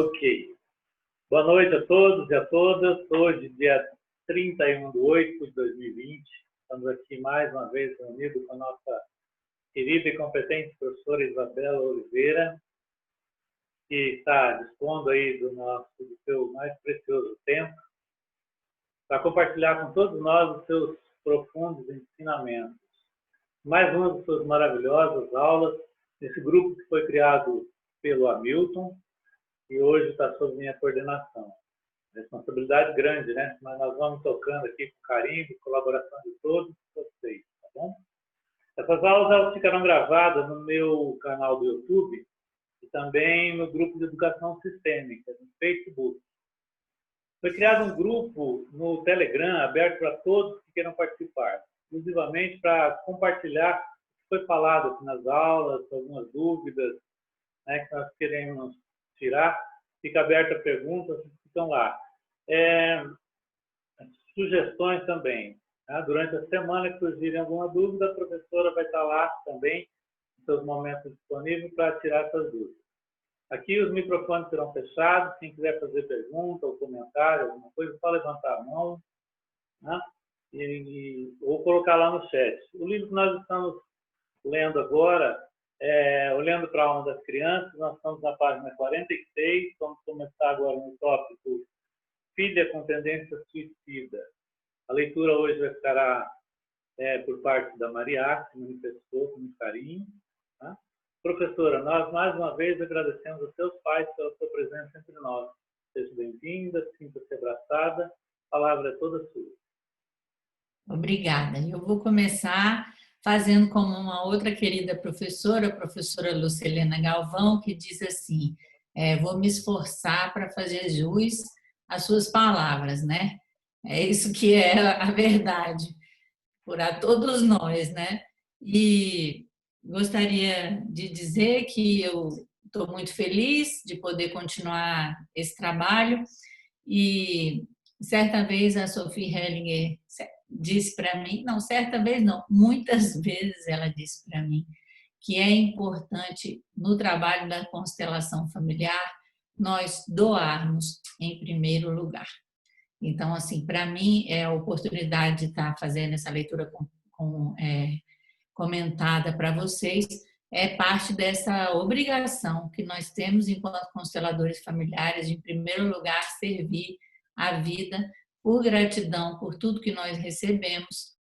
Ok. Boa noite a todos e a todas. Hoje, dia 31/8/2020, estamos aqui mais uma vez reunidos com a nossa querida e competente professora Isabela Oliveira, que está dispondo aí do seu mais precioso tempo para compartilhar com todos nós os seus profundos ensinamentos. Mais uma das suas maravilhosas aulas nesse grupo que foi criado pelo Hamilton e hoje está sob minha coordenação. Responsabilidade grande, né? Mas nós vamos tocando aqui com carinho e colaboração de todos vocês, tá bom? Essas aulas elas ficarão gravadas no meu canal do YouTube e também no grupo de educação sistêmica, no Facebook. Foi criado um grupo no Telegram aberto para todos que queiram participar, exclusivamente para compartilhar o que foi falado aqui nas aulas, algumas dúvidas, né, que nós queremos tirar. Fica aberta a perguntas, ficam lá. Sugestões também. Tá? Durante a semana, que surgirem alguma dúvida, a professora vai estar lá também, em seus momentos disponíveis, para tirar essas dúvidas. Aqui os microfones serão fechados. Quem quiser fazer pergunta ou comentário, alguma coisa, só levantar a mão, né? Ou colocar lá no chat. O livro que nós estamos lendo agora, Olhando para a Alma das Crianças, nós estamos na página 46, vamos começar agora no tópico Filha com Tendência Suicida. A leitura hoje vai ficar por parte da Maria, que manifestou com muito carinho. Tá? Professora, nós mais uma vez agradecemos aos seus pais pela sua presença entre nós. Seja bem-vinda, sinta-se abraçada, a palavra é toda sua. Obrigada. Eu vou começar fazendo como uma outra querida professora, a professora Lucilena Galvão, que diz assim, vou me esforçar para fazer jus às suas palavras, né? É isso que é a verdade, por a todos nós, né? E gostaria de dizer que eu estou muito feliz de poder continuar esse trabalho e certa vez a Sophie Hellinger disse para mim, não, certa vez não, muitas vezes ela disse para mim que é importante no trabalho da constelação familiar nós doarmos em primeiro lugar. Então, assim, para mim é a oportunidade de estar fazendo essa leitura comentada para vocês, é parte dessa obrigação que nós temos enquanto consteladores familiares de, em primeiro lugar, servir a vida por gratidão por tudo que nós recebemos,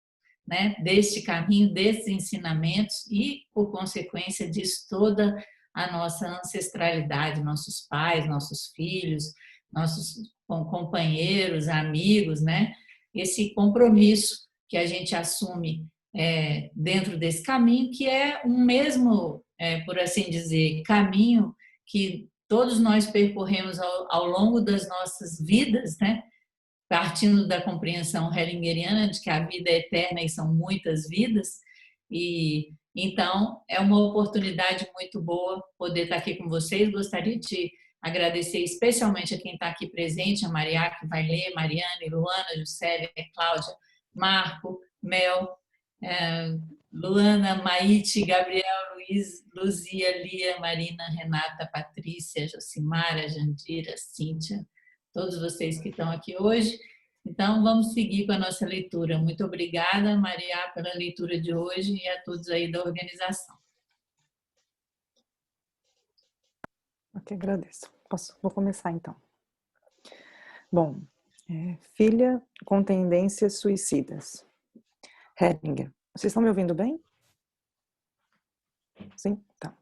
né, deste caminho, desses ensinamentos e, por consequência disso, toda a nossa ancestralidade, nossos pais, nossos filhos, nossos companheiros, amigos, né? Esse compromisso que a gente assume dentro desse caminho, que é um mesmo, por assim dizer, caminho que todos nós percorremos ao longo das nossas vidas, né? Partindo da compreensão hellingeriana de que a vida é eterna e são muitas vidas, e então é uma oportunidade muito boa poder estar aqui com vocês. Gostaria de agradecer especialmente a quem está aqui presente, a Maria, que vai ler, Mariane, Luana, Juscelia, Cláudia, Marco, Mel, Luana, Maite, Gabriel, Luiz, Luzia, Lia, Marina, Renata, Patrícia, Josimara, Jandira, Cíntia, todos vocês que estão aqui hoje. Então, vamos seguir com a nossa leitura. Muito obrigada, Maria, pela leitura de hoje e a todos aí da organização. Eu que agradeço. Vou começar, então. Bom, filha com tendências suicidas. Hellinger. Vocês estão me ouvindo bem? Sim? Tá.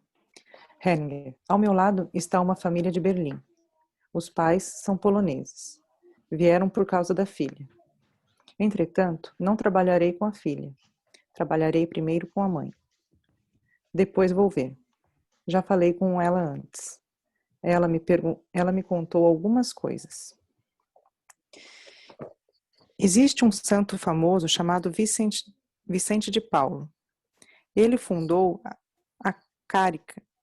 Hellinger. Ao meu lado está uma família de Berlim. Os pais são poloneses. Vieram por causa da filha. Entretanto, não trabalharei com a filha. Trabalharei primeiro com a mãe. Depois vou ver. Já falei com ela antes. Ela me contou algumas coisas. Existe um santo famoso chamado Vicente de Paulo. Ele fundou a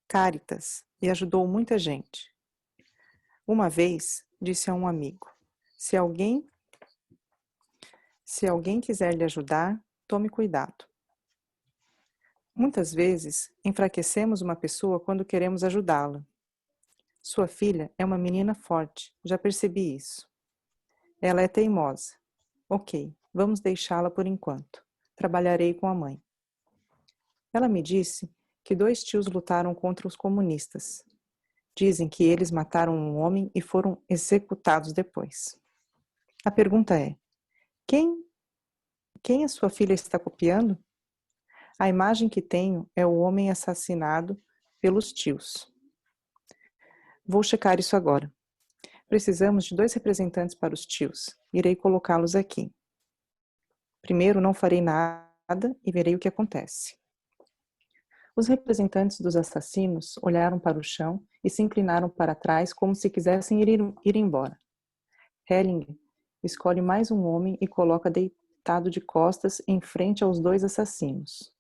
Caritas e ajudou muita gente. Uma vez, disse a um amigo, se alguém quiser lhe ajudar, tome cuidado. Muitas vezes, enfraquecemos uma pessoa quando queremos ajudá-la. Sua filha é uma menina forte, já percebi isso. Ela é teimosa. Ok, vamos deixá-la por enquanto. Trabalharei com a mãe. Ela me disse que 2 tios lutaram contra os comunistas. Dizem que eles mataram um homem e foram executados depois. A pergunta é: quem a sua filha está copiando? A imagem que tenho é o homem assassinado pelos tios. Vou checar isso agora. Precisamos de 2 representantes para os tios. Irei colocá-los aqui. Primeiro, não farei nada e verei o que acontece. Os representantes dos assassinos olharam para o chão e se inclinaram para trás como se quisessem ir embora. Hellinger escolhe mais um homem e coloca deitado de costas em frente aos 2 assassinos.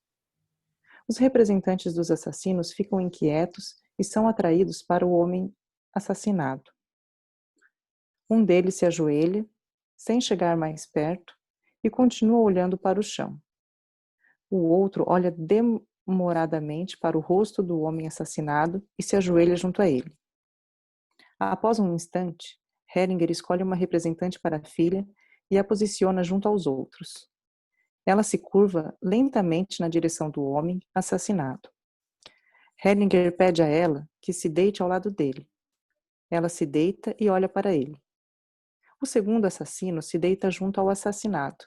Os representantes dos assassinos ficam inquietos e são atraídos para o homem assassinado. Um deles se ajoelha, sem chegar mais perto, e continua olhando para o chão. O outro olha demoradamente para o rosto do homem assassinado e se ajoelha junto a ele. Após um instante, Hellinger escolhe uma representante para a filha e a posiciona junto aos outros. Ela se curva lentamente na direção do homem assassinado. Hellinger pede a ela que se deite ao lado dele. Ela se deita e olha para ele. O segundo assassino se deita junto ao assassinado.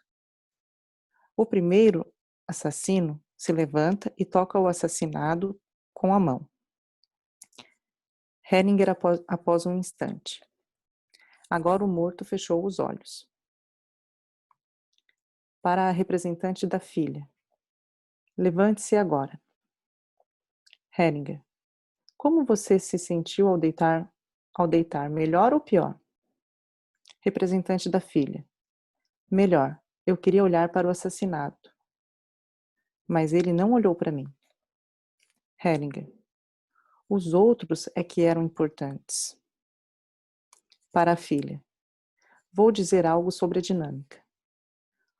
O primeiro assassino se levanta e toca o assassinado com a mão. Hellinger após um instante. Agora o morto fechou os olhos. Para a representante da filha. Levante-se agora. Hellinger. Como você se sentiu ao deitar, melhor ou pior? Representante da filha. Melhor. Eu queria olhar para o assassinado. Mas ele não olhou para mim. Hellinger. Os outros é que eram importantes. Para a filha. Vou dizer algo sobre a dinâmica.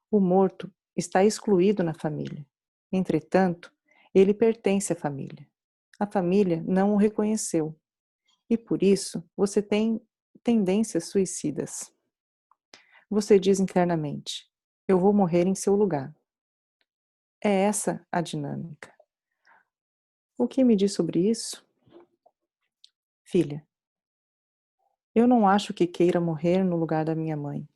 O morto está excluído na família. Entretanto, ele pertence à família. A família não o reconheceu. E por isso, você tem tendências suicidas. Você diz internamente: eu vou morrer em seu lugar. É essa a dinâmica. O que me diz sobre isso? Filha. Eu não acho que queira morrer no lugar da minha mãe,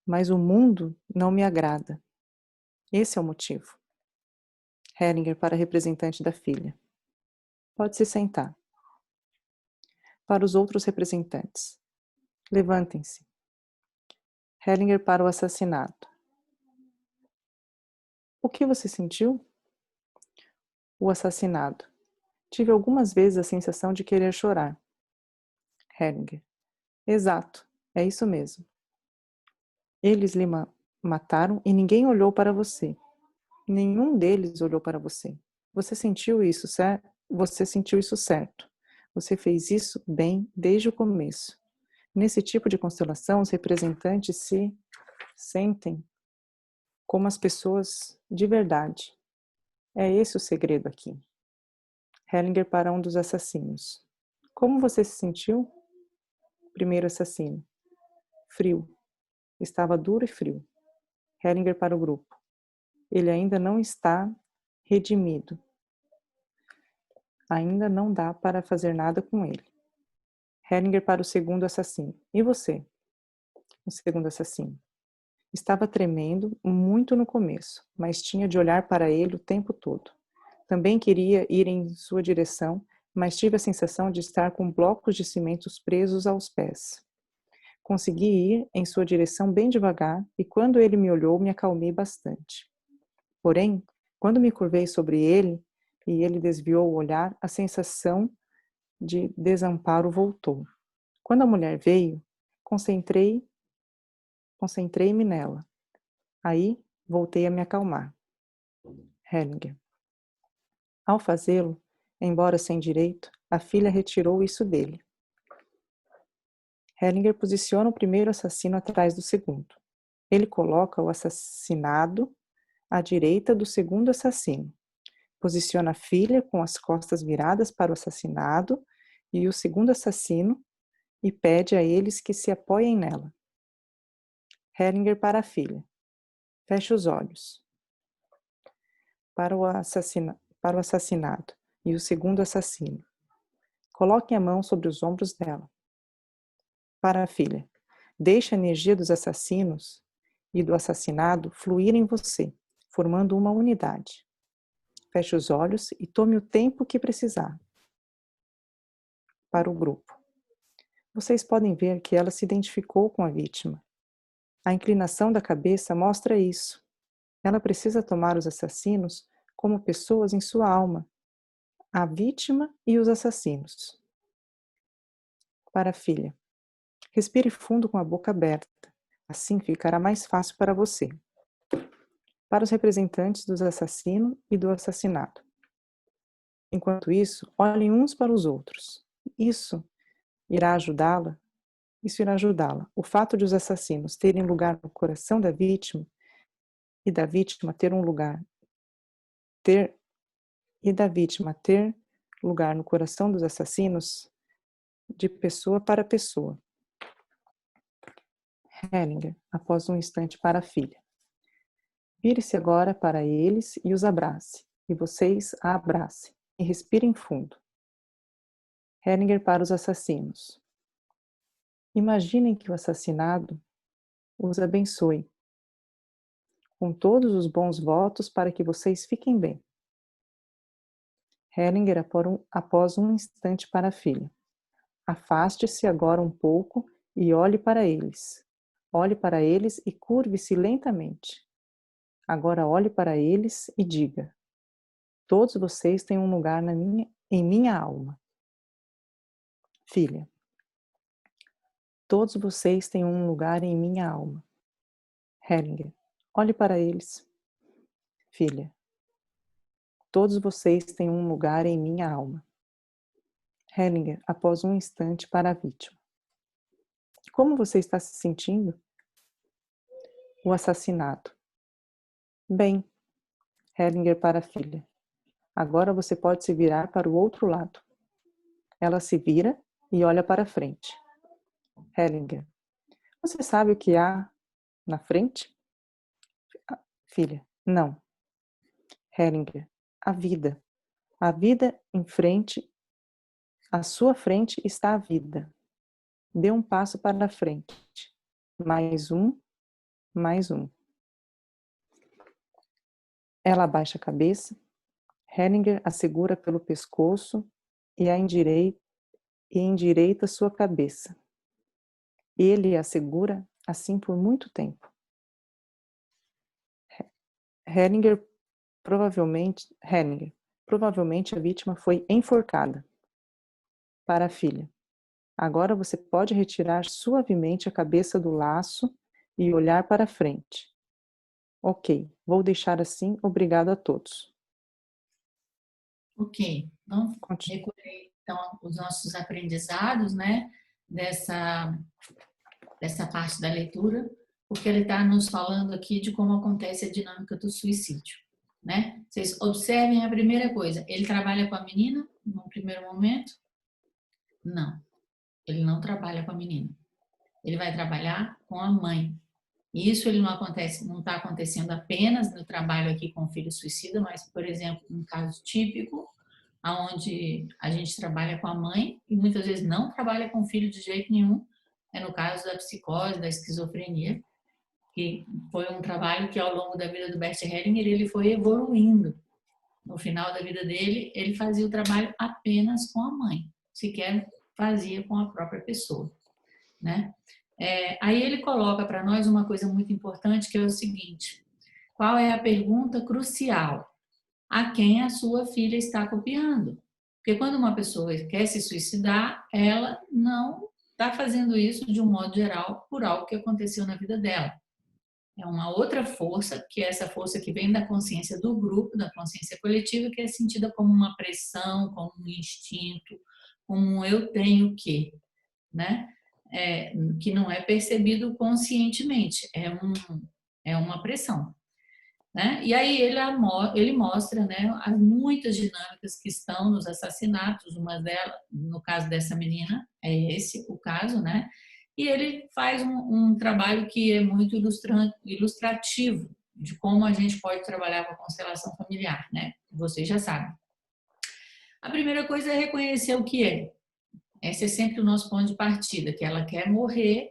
mas o mundo não me agrada. Esse é o motivo. Hellinger para a representante da filha. Pode se sentar. Para os outros representantes. Levantem-se. Hellinger para o assassinado. O que você sentiu? O assassinado. Tive algumas vezes a sensação de querer chorar. Hellinger. Exato, é isso mesmo. Eles lhe mataram e ninguém olhou para você. Nenhum deles olhou para você. Você sentiu isso, certo? Você sentiu isso certo. Você fez isso bem desde o começo. Nesse tipo de constelação, os representantes se sentem como as pessoas de verdade. É esse o segredo aqui. Hellinger para um dos assassinos. Como você se sentiu? Primeiro assassino. Frio. Estava duro e frio. Hellinger para o grupo. Ele ainda não está redimido. Ainda não dá para fazer nada com ele. Hellinger para o segundo assassino. E você? O segundo assassino. Estava tremendo muito no começo, mas tinha de olhar para ele o tempo todo. Também queria ir em sua direção, mas tive a sensação de estar com blocos de cimentos presos aos pés. Consegui ir em sua direção bem devagar e quando ele me olhou, me acalmei bastante. Porém, quando me curvei sobre ele e ele desviou o olhar, a sensação de desamparo voltou. Quando a mulher veio, concentrei-me nela. Aí, voltei a me acalmar. Hellinger. Ao fazê-lo, embora sem direito, a filha retirou isso dele. Hellinger posiciona o primeiro assassino atrás do segundo. Ele coloca o assassinado à direita do segundo assassino. Posiciona a filha com as costas viradas para o assassinado e o segundo assassino e pede a eles que se apoiem nela. Hellinger para a filha. Feche os olhos. Para o assassinado e o segundo assassino. Coloque a mão sobre os ombros dela. Para a filha. Deixe a energia dos assassinos e do assassinado fluir em você, formando uma unidade. Feche os olhos e tome o tempo que precisar. Para o grupo. Vocês podem ver que ela se identificou com a vítima. A inclinação da cabeça mostra isso. Ela precisa tomar os assassinos como pessoas em sua alma, a vítima e os assassinos. Para a filha. Respire fundo com a boca aberta. Assim ficará mais fácil para você. Para os representantes dos assassinos e do assassinado. Enquanto isso, olhem uns para os outros. Isso irá ajudá-la. O fato de os assassinos terem lugar no coração da vítima e da vítima ter lugar no coração dos assassinos de pessoa para pessoa. Hellinger, após um instante para a filha. Vire-se agora para eles e os abrace, e vocês a abracem, e respirem fundo. Hellinger para os assassinos. Imaginem que o assassinado os abençoe, com todos os bons votos para que vocês fiquem bem. Hellinger após um instante para a filha. Afaste-se agora um pouco e olhe para eles. Olhe para eles e curve-se lentamente. Agora olhe para eles e diga: todos vocês têm um lugar em minha alma. Filha. Todos vocês têm um lugar em minha alma. Hellinger. Olhe para eles. Filha. Todos vocês têm um lugar em minha alma. Hellinger, após um instante para a vítima. Como você está se sentindo? O assassinado. Bem. Hellinger para a filha. Agora você pode se virar para o outro lado. Ela se vira e olha para frente. Hellinger. Você sabe o que há na frente? Filha. Não. Hellinger. A vida. A vida em frente. À sua frente está a vida. Dê um passo para frente. Mais um. Mais um. Ela abaixa a cabeça. Hellinger a segura pelo pescoço e endireita sua cabeça. Ele a segura assim por muito tempo. Hellinger, provavelmente a vítima foi enforcada. Para a filha. Agora você pode retirar suavemente a cabeça do laço e olhar para frente. Ok, vou deixar assim. Obrigado a todos. Ok, vamos recolher então os nossos aprendizados, né, dessa parte da leitura, porque ele está nos falando aqui de como acontece a dinâmica do suicídio, né? Vocês observem a primeira coisa, ele trabalha com a menina no primeiro momento? Não, ele não trabalha com a menina. Ele vai trabalhar com a mãe. E isso ele não está acontecendo apenas no trabalho aqui com o filho suicida, mas, por exemplo, um caso típico, onde a gente trabalha com a mãe e muitas vezes não trabalha com o filho de jeito nenhum, é no caso da psicose, da esquizofrenia, que foi um trabalho que ao longo da vida do Bert Hellinger ele foi evoluindo. No final da vida dele, ele fazia o trabalho apenas com a mãe, sequer fazia com a própria pessoa, né? Aí ele coloca para nós uma coisa muito importante, que é o seguinte: qual é a pergunta crucial? A quem a sua filha está copiando? Porque quando uma pessoa quer se suicidar, ela não está fazendo isso de um modo geral por algo que aconteceu na vida dela. É uma outra força, que é essa força que vem da consciência do grupo, da consciência coletiva, que é sentida como uma pressão, como um instinto, como um eu tenho que, né? Que não é percebido conscientemente, é uma pressão. né? E aí ele mostra, né, as muitas dinâmicas que estão nos assassinatos, uma delas, no caso dessa menina, é esse o caso, né? E ele faz um trabalho que é muito ilustrativo de como a gente pode trabalhar com a constelação familiar, né? Vocês já sabem. A primeira coisa é reconhecer o que é. Esse é sempre o nosso ponto de partida, que ela quer morrer,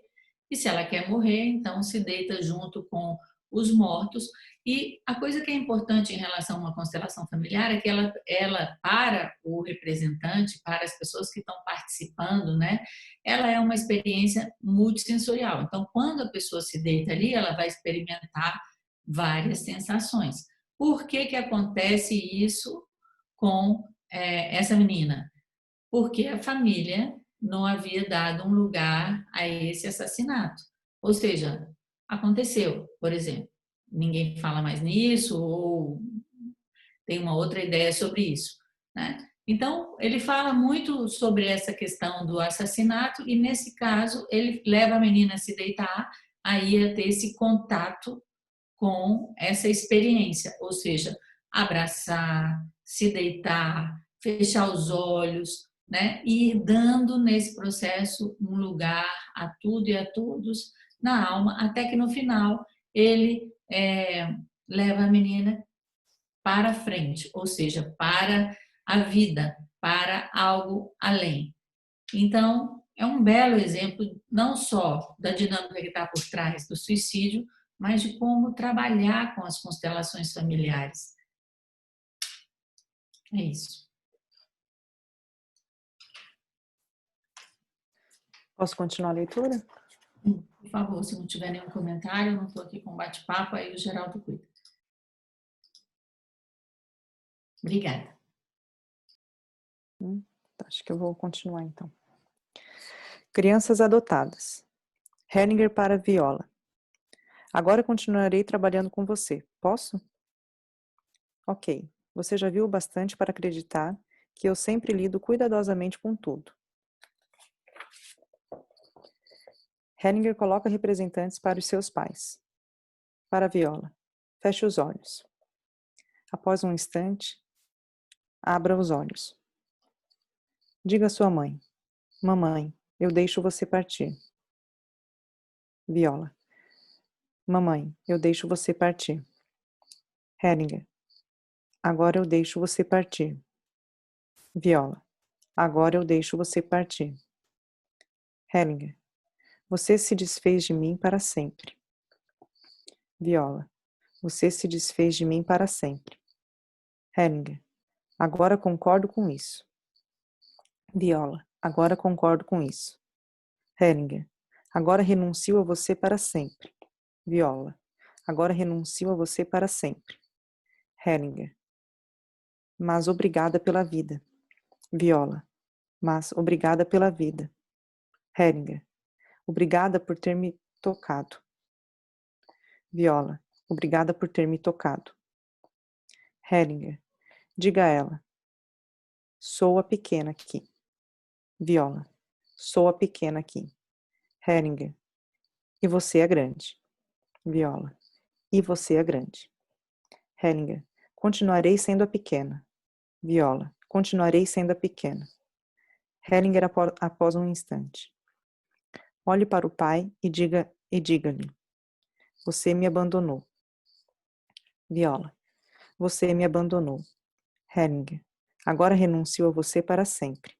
e se ela quer morrer, então se deita junto com os mortos. E a coisa que é importante em relação a uma constelação familiar é que ela para o representante, para as pessoas que estão participando, né, ela é uma experiência multissensorial. Então, quando a pessoa se deita ali, ela vai experimentar várias sensações. Por que que acontece isso com essa menina? Porque a família não havia dado um lugar a esse assassinato. Ou seja, aconteceu, por exemplo. Ninguém fala mais nisso ou tem uma outra ideia sobre isso, né? Então, ele fala muito sobre essa questão do assassinato e, nesse caso, ele leva a menina a se deitar, aí a ter esse contato com essa experiência, ou seja, abraçar, se deitar, fechar os olhos, né? E ir dando nesse processo um lugar a tudo e a todos na alma, até que no final ele leva a menina para frente, ou seja, para a vida, para algo além. Então, é um belo exemplo não só da dinâmica que está por trás do suicídio, mas de como trabalhar com as constelações familiares. É isso. Posso continuar a leitura? Por favor, se não tiver nenhum comentário, eu não estou aqui com bate-papo, aí o Geraldo cuida. Obrigada. Acho que eu vou continuar então. Crianças adotadas. Henninger para Viola. Agora continuarei trabalhando com você. Posso? Ok. Você já viu o bastante para acreditar que eu sempre lido cuidadosamente com tudo. Henninger coloca representantes para os seus pais. Para Viola. Feche os olhos. Após um instante, abra os olhos. Diga à sua mãe. Mamãe, eu deixo você partir. Viola. Mamãe, eu deixo você partir. Henninger. Agora eu deixo você partir. Viola. Agora eu deixo você partir. Henninger. Você se desfez de mim para sempre. Viola. Você se desfez de mim para sempre. Henninger. Agora concordo com isso. Viola. Agora concordo com isso. Henninger. Agora renuncio a você para sempre. Viola. Agora renuncio a você para sempre. Henninger. Mas obrigada pela vida. Viola. Mas obrigada pela vida. Henninger. Obrigada por ter me tocado. Viola. Obrigada por ter me tocado. Henninger. Diga a ela. Sou a pequena aqui. Viola. Sou a pequena aqui. Henninger. E você é grande. Viola. E você é grande. Henninger. Continuarei sendo a pequena. Viola. Continuarei sendo a pequena. Henninger após um instante. Olhe para o pai e diga-lhe. Você me abandonou. Viola. Você me abandonou. Henninger. Agora renuncio a você para sempre.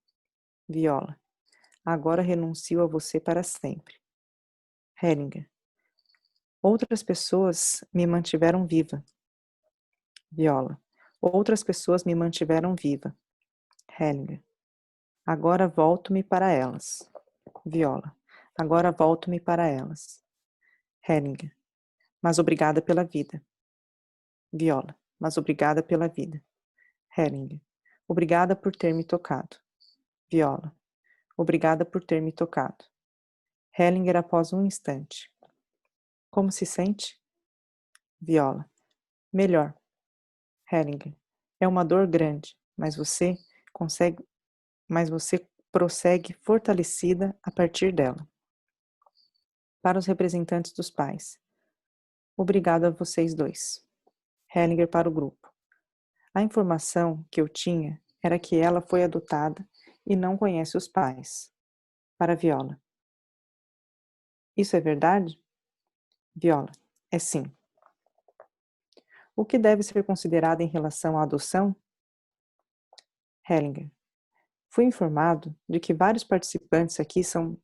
Viola. Agora renuncio a você para sempre. Henninger. Outras pessoas me mantiveram viva. Viola. Outras pessoas me mantiveram viva. Henninger. Agora volto-me para elas. Viola. Agora volto-me para elas. Henninger. Mas obrigada pela vida. Viola. Mas obrigada pela vida. Henninger. Obrigada por ter me tocado. Viola. Obrigada por ter me tocado. Henninger após um instante. Como se sente? Viola. Melhor. Henninger. É uma dor grande, mas você prossegue fortalecida a partir dela. Para os representantes dos pais. Obrigado a vocês dois. Hellinger para o grupo. A informação que eu tinha era que ela foi adotada e não conhece os pais. Para Viola. Isso é verdade? Viola. É sim. O que deve ser considerado em relação à adoção? Hellinger. Fui informado de que vários participantes aqui são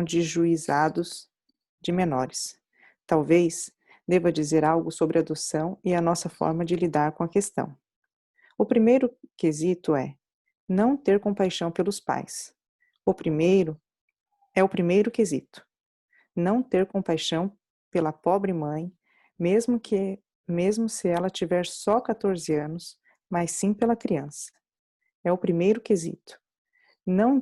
de juizados de menores. Talvez deva dizer algo sobre adoção e a nossa forma de lidar com a questão. O primeiro quesito é não ter compaixão pelos pais. O primeiro quesito. Não ter compaixão pela pobre mãe, mesmo se ela tiver só 14 anos, mas sim pela criança. É o primeiro quesito. Não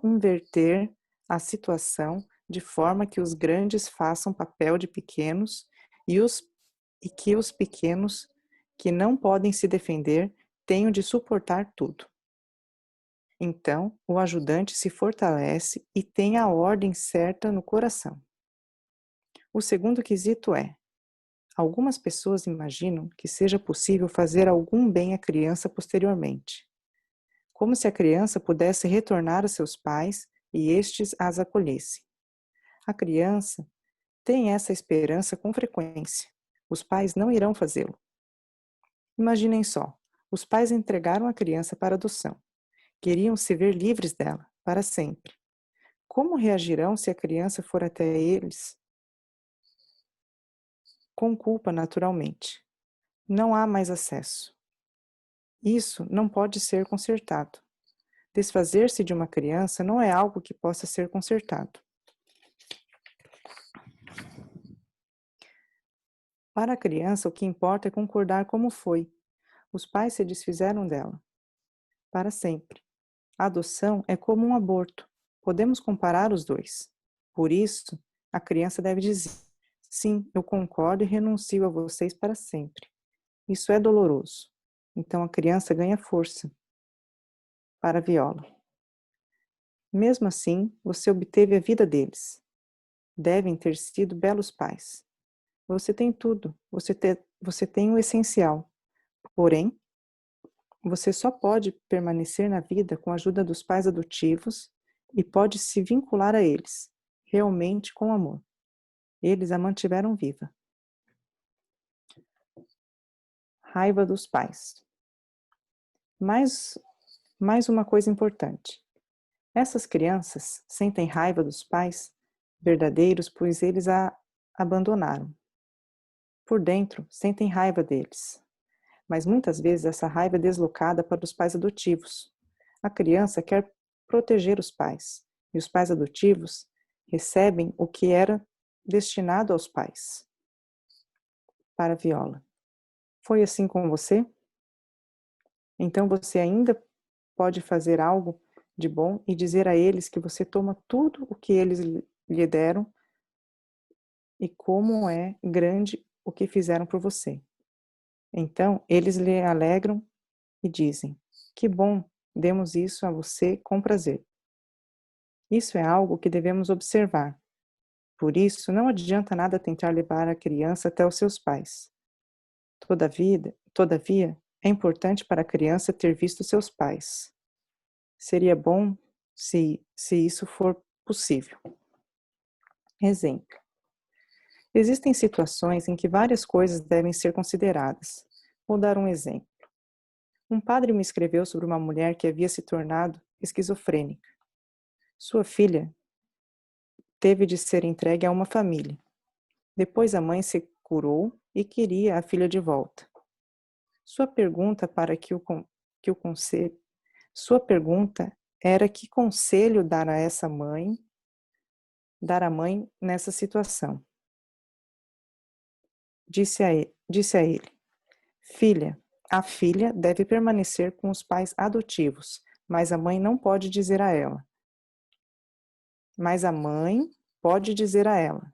inverter a situação de forma que os grandes façam papel de pequenos e que os pequenos que não podem se defender tenham de suportar tudo. Então, o ajudante se fortalece e tem a ordem certa no coração. O segundo quesito é: algumas pessoas imaginam que seja possível fazer algum bem à criança posteriormente, como se a criança pudesse retornar a seus pais e estes as acolhessem. A criança tem essa esperança com frequência. Os pais não irão fazê-lo. Imaginem só, os pais entregaram a criança para adoção. Queriam se ver livres dela, para sempre. Como reagirão se a criança for até eles? Com culpa, naturalmente. Não há mais acesso. Isso não pode ser consertado. Desfazer-se de uma criança não é algo que possa ser consertado. Para a criança, o que importa é concordar como foi. Os pais se desfizeram dela. Para sempre. A adoção é como um aborto. Podemos comparar os dois. Por isso, a criança deve dizer: sim, eu concordo e renuncio a vocês para sempre. Isso é doloroso. Então a criança ganha força. Para Viola. Mesmo assim, você obteve a vida deles. Devem ter sido belos pais. Você tem tudo. Você tem o essencial. Porém, você só pode permanecer na vida com a ajuda dos pais adotivos e pode se vincular a eles, realmente com amor. Eles a mantiveram viva. Raiva dos pais. Mais uma coisa importante. Essas crianças sentem raiva dos pais verdadeiros, pois eles a abandonaram. Por dentro, sentem raiva deles. Mas muitas vezes essa raiva é deslocada para os pais adotivos. A criança quer proteger os pais, e os pais adotivos recebem o que era destinado aos pais. Para Viola. Foi assim com você? Então você ainda pode fazer algo de bom e dizer a eles que você toma tudo o que eles lhe deram e como é grande o que fizeram por você. Então, eles lhe alegram e dizem: que bom, demos isso a você com prazer. Isso é algo que devemos observar. Por isso, não adianta nada tentar levar a criança até os seus pais. Todavia, é importante para a criança ter visto seus pais. Seria bom se isso for possível. Exemplo. Existem situações em que várias coisas devem ser consideradas. Vou dar um exemplo. Um padre me escreveu sobre uma mulher que havia se tornado esquizofrênica. Sua filha teve de ser entregue a uma família. Depois a mãe se curou e queria a filha de volta. Sua pergunta era que conselho dar à mãe nessa situação. Disse a ele: filha, a filha deve permanecer com os pais adotivos, mas a mãe não pode dizer a ela. Mas a mãe pode dizer a ela: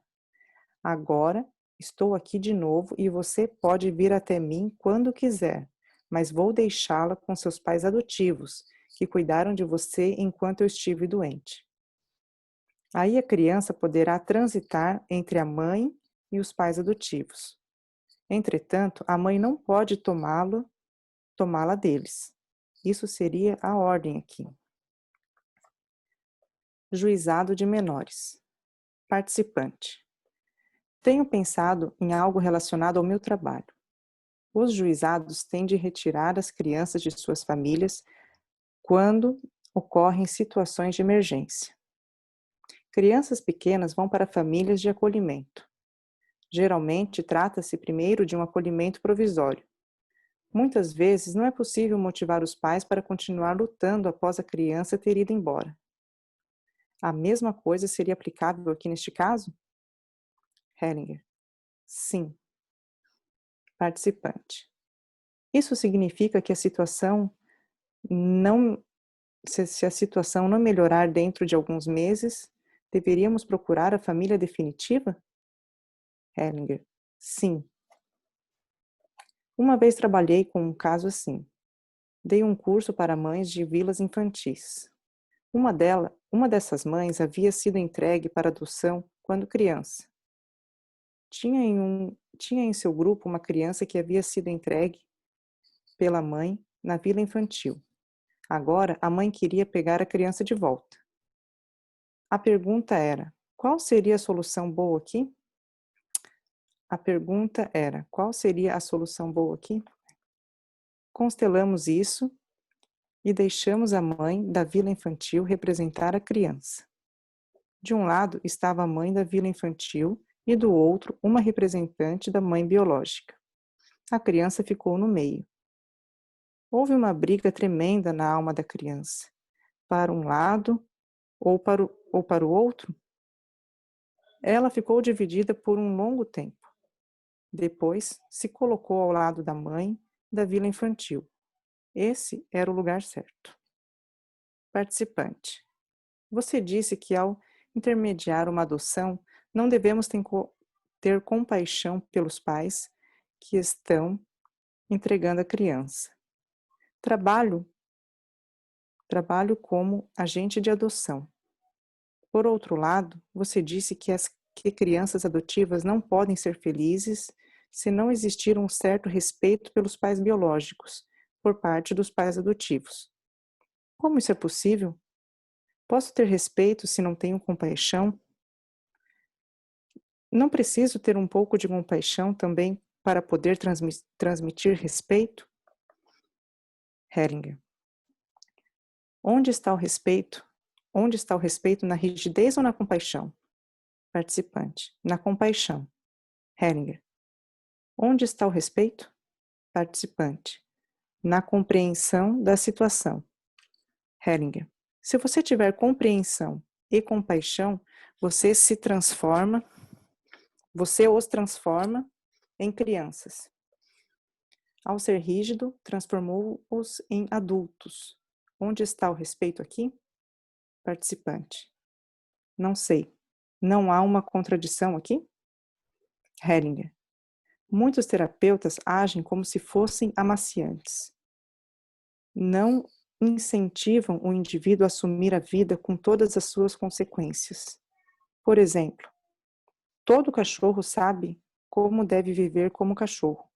agora estou aqui de novo e você pode vir até mim quando quiser, mas vou deixá-la com seus pais adotivos, que cuidaram de você enquanto eu estive doente. Aí a criança poderá transitar entre a mãe e os pais adotivos. Entretanto, a mãe não pode tomá-la deles. Isso seria a ordem aqui. Juizado de menores. Participante. Tenho pensado em algo relacionado ao meu trabalho. Os juizados têm de retirar as crianças de suas famílias quando ocorrem situações de emergência. Crianças pequenas vão para famílias de acolhimento. Geralmente, trata-se primeiro de um acolhimento provisório. Muitas vezes, não é possível motivar os pais para continuar lutando após a criança ter ido embora. A mesma coisa seria aplicável aqui neste caso? Hellinger. Sim. Participante. Isso significa que a situação não, se a situação não melhorar dentro de alguns meses, deveríamos procurar a família definitiva? Hellinger. Sim. Uma vez trabalhei com um caso assim. Dei um curso para mães de vilas infantis. Uma dessas mães havia sido entregue para adoção quando criança. Tinha em seu grupo uma criança que havia sido entregue pela mãe na vila infantil. Agora, a mãe queria pegar a criança de volta. A pergunta era, qual seria a solução boa aqui? Constelamos isso e deixamos a mãe da vila infantil representar a criança. De um lado estava a mãe da vila infantil e do outro uma representante da mãe biológica. A criança ficou no meio. Houve uma briga tremenda na alma da criança, para um lado ou para o outro. Ela ficou dividida por um longo tempo. Depois, se colocou ao lado da mãe da vila infantil. Esse era o lugar certo. Participante. Você disse que ao intermediar uma adoção, não devemos ter compaixão pelos pais que estão entregando a criança. Trabalho como agente de adoção. Por outro lado, você disse que crianças adotivas não podem ser felizes se não existir um certo respeito pelos pais biológicos, por parte dos pais adotivos. Como isso é possível? Posso ter respeito se não tenho compaixão? Não preciso ter um pouco de compaixão também para poder transmitir respeito? Hellinger. Onde está o respeito? Onde está o respeito, na rigidez ou na compaixão? Participante. Na compaixão. Hellinger. Onde está o respeito? Participante. Na compreensão da situação. Hellinger. Se você tiver compreensão e compaixão, você os transforma em crianças. Ao ser rígido, transformou-os em adultos. Onde está o respeito aqui? Participante. Não sei. Não há uma contradição aqui? Hellinger. Muitos terapeutas agem como se fossem amaciantes. Não incentivam o indivíduo a assumir a vida com todas as suas consequências. Por exemplo, todo cachorro sabe como deve viver como cachorro.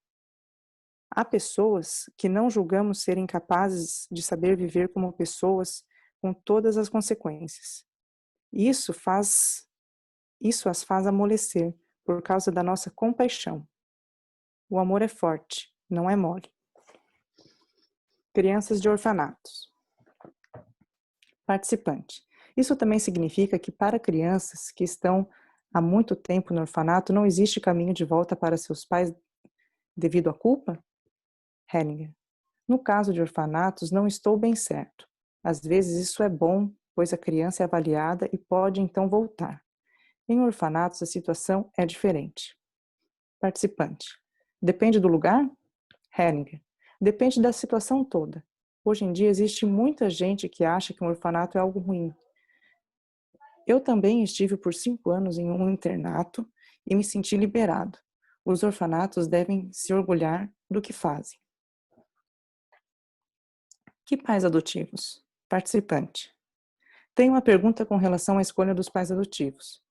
Há pessoas que não julgamos serem capazes de saber viver como pessoas com todas as consequências. Isso as faz amolecer por causa da nossa compaixão. O amor é forte, não é mole. Crianças de orfanatos. Participante. Isso também significa que para crianças que estão há muito tempo no orfanato não existe caminho de volta para seus pais devido à culpa? Hellinger. No caso de orfanatos, não estou bem certo. Às vezes isso é bom, pois a criança é avaliada e pode então voltar. Em orfanatos, a situação é diferente. Participante. Depende do lugar? Hellinger. Depende da situação toda. Hoje em dia existe muita gente que acha que um orfanato é algo ruim. Eu também estive por 5 anos em um internato e me senti liberado. Os orfanatos devem se orgulhar do que fazem. Que pais adotivos? Participante. Tenho uma pergunta com relação à escolha dos pais adotivos.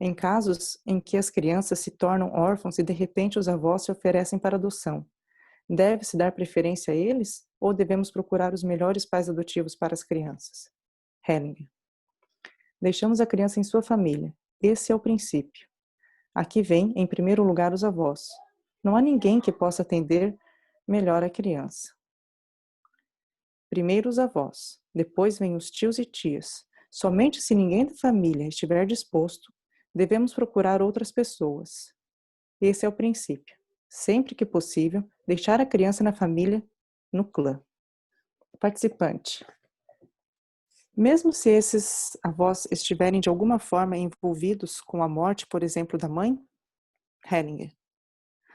Em casos em que as crianças se tornam órfãos e de repente os avós se oferecem para adoção, deve-se dar preferência a eles ou devemos procurar os melhores pais adotivos para as crianças? Hellinger. Deixamos a criança em sua família. Esse é o princípio. Aqui vem, em primeiro lugar, os avós. Não há ninguém que possa atender melhor a criança. Primeiro os avós, depois vêm os tios e tias. Somente se ninguém da família estiver disposto, devemos procurar outras pessoas. Esse é o princípio. Sempre que possível, deixar a criança na família, no clã. Participante. Mesmo se esses avós estiverem de alguma forma envolvidos com a morte, por exemplo, da mãe? Hellinger.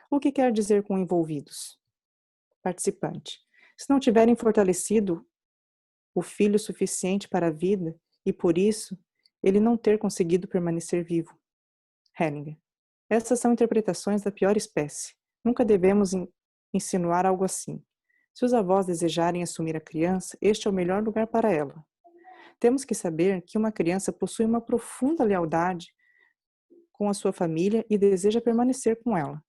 O que quer dizer com envolvidos? Participante. Se não tiverem fortalecido o filho suficiente para a vida e, por isso, ele não ter conseguido permanecer vivo. Hellinger. Essas são interpretações da pior espécie. Nunca devemos insinuar algo assim. Se os avós desejarem assumir a criança, este é o melhor lugar para ela. Temos que saber que uma criança possui uma profunda lealdade com a sua família e deseja permanecer com ela.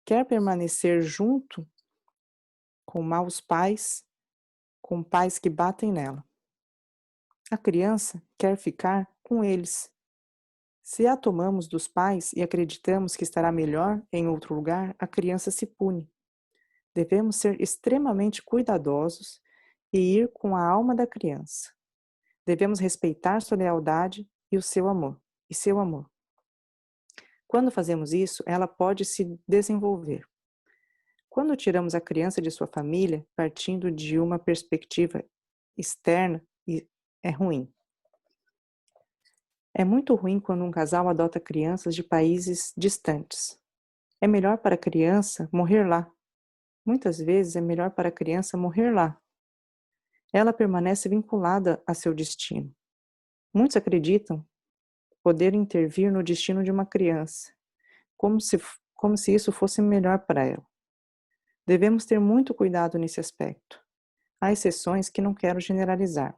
Quer permanecer junto com maus pais, com pais que batem nela. A criança quer ficar com eles. Se a tomamos dos pais e acreditamos que estará melhor em outro lugar, a criança se pune. Devemos ser extremamente cuidadosos e ir com a alma da criança. Devemos respeitar sua lealdade e seu amor. Quando fazemos isso, ela pode se desenvolver. Quando tiramos a criança de sua família, partindo de uma perspectiva externa, é ruim. É muito ruim quando um casal adota crianças de países distantes. É melhor para a criança morrer lá. Muitas vezes é melhor para a criança morrer lá. Ela permanece vinculada a seu destino. Muitos acreditam poder intervir no destino de uma criança, como se isso fosse melhor para ela. Devemos ter muito cuidado nesse aspecto. Há exceções que não quero generalizar.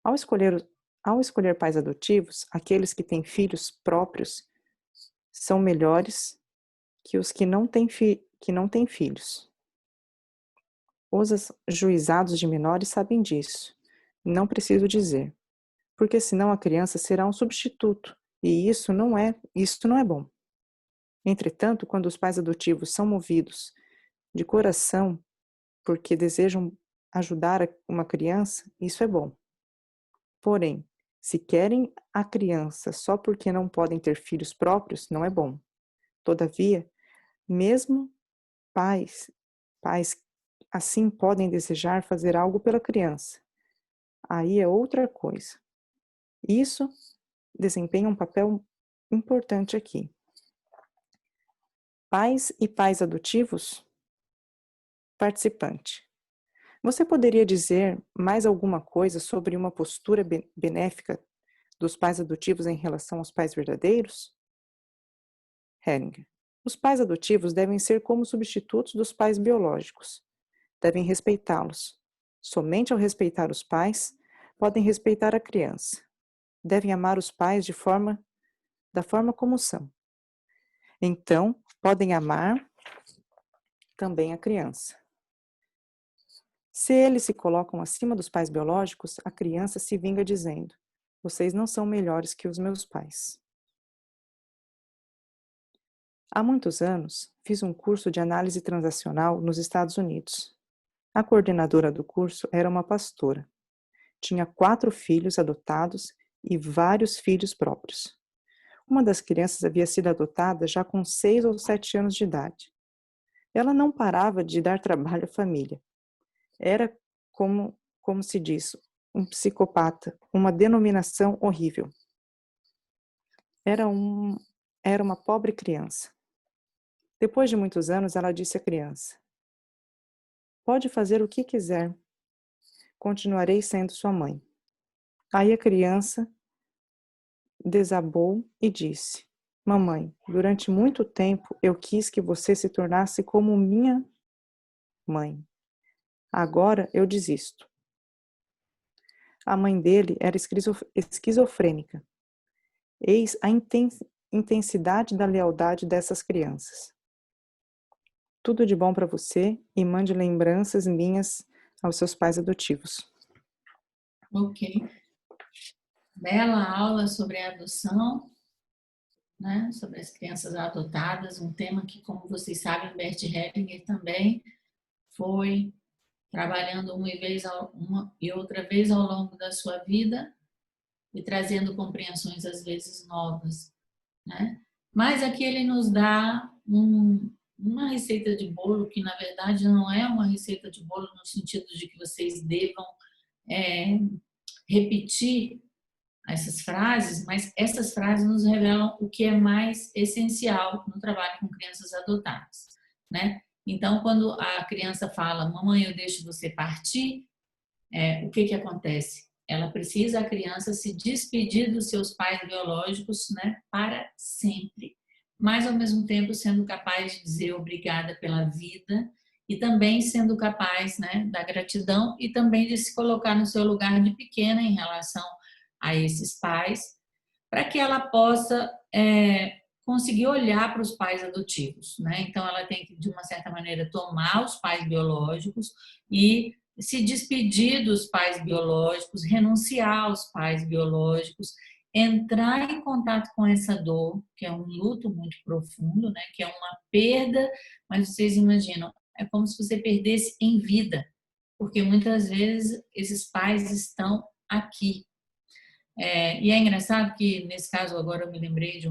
Ao escolher pais adotivos, aqueles que têm filhos próprios são melhores que os que não têm filhos. Os ajuizados de menores sabem disso. Não preciso dizer. Porque senão a criança será um substituto, e isso não é bom. Entretanto, quando os pais adotivos são movidos de coração porque desejam ajudar uma criança, isso é bom. Porém, se querem a criança só porque não podem ter filhos próprios, não é bom. Todavia, mesmo pais assim podem desejar fazer algo pela criança. Aí é outra coisa. Isso desempenha um papel importante aqui. Pais e pais adotivos? Participante. Você poderia dizer mais alguma coisa sobre uma postura benéfica dos pais adotivos em relação aos pais verdadeiros? Hellinger. Os pais adotivos devem ser como substitutos dos pais biológicos. Devem respeitá-los. Somente ao respeitar os pais, podem respeitar a criança. Devem amar os pais da forma como são. Então, podem amar também a criança. Se eles se colocam acima dos pais biológicos, a criança se vinga dizendo: vocês não são melhores que os meus pais. Há muitos anos, fiz um curso de análise transacional nos Estados Unidos. A coordenadora do curso era uma pastora. Tinha 4 filhos adotados e vários filhos próprios. Uma das crianças havia sido adotada já com 6 ou 7 anos de idade. Ela não parava de dar trabalho à família. Era, como se diz, um psicopata, uma denominação horrível. Era uma pobre criança. Depois de muitos anos, ela disse à criança: pode fazer o que quiser. Continuarei sendo sua mãe. Aí a criança desabou e disse: mamãe, durante muito tempo eu quis que você se tornasse como minha mãe. Agora eu desisto. A mãe dele era esquizofrênica. Eis a intensidade da lealdade dessas crianças. Tudo de bom para você e mande lembranças minhas aos seus pais adotivos. Ok. Bela aula sobre a adoção, né? Sobre as crianças adotadas, um tema que, como vocês sabem, Bert Hellinger também foi trabalhando uma e outra vez ao longo da sua vida e trazendo compreensões às vezes novas, né? Mas aqui ele nos dá uma receita de bolo que na verdade não é uma receita de bolo no sentido de que vocês devam repetir essas frases, mas essas frases nos revelam o que é mais essencial no trabalho com crianças adotadas, né? Então, quando a criança fala, mamãe, eu deixo você partir, o que acontece? Ela precisa, a criança, se despedir dos seus pais biológicos, né, para sempre, mas ao mesmo tempo sendo capaz de dizer obrigada pela vida e também sendo capaz, né, da gratidão e também de se colocar no seu lugar de pequena em relação a esses pais, para que ela possa conseguir olhar para os pais adotivos, né? Então ela tem que, de uma certa maneira, tomar os pais biológicos e se despedir dos pais biológicos, renunciar aos pais biológicos, entrar em contato com essa dor, que é um luto muito profundo, né? Que é uma perda, mas vocês imaginam, é como se você perdesse em vida, porque muitas vezes esses pais estão aqui. E é engraçado que, nesse caso, agora eu me lembrei de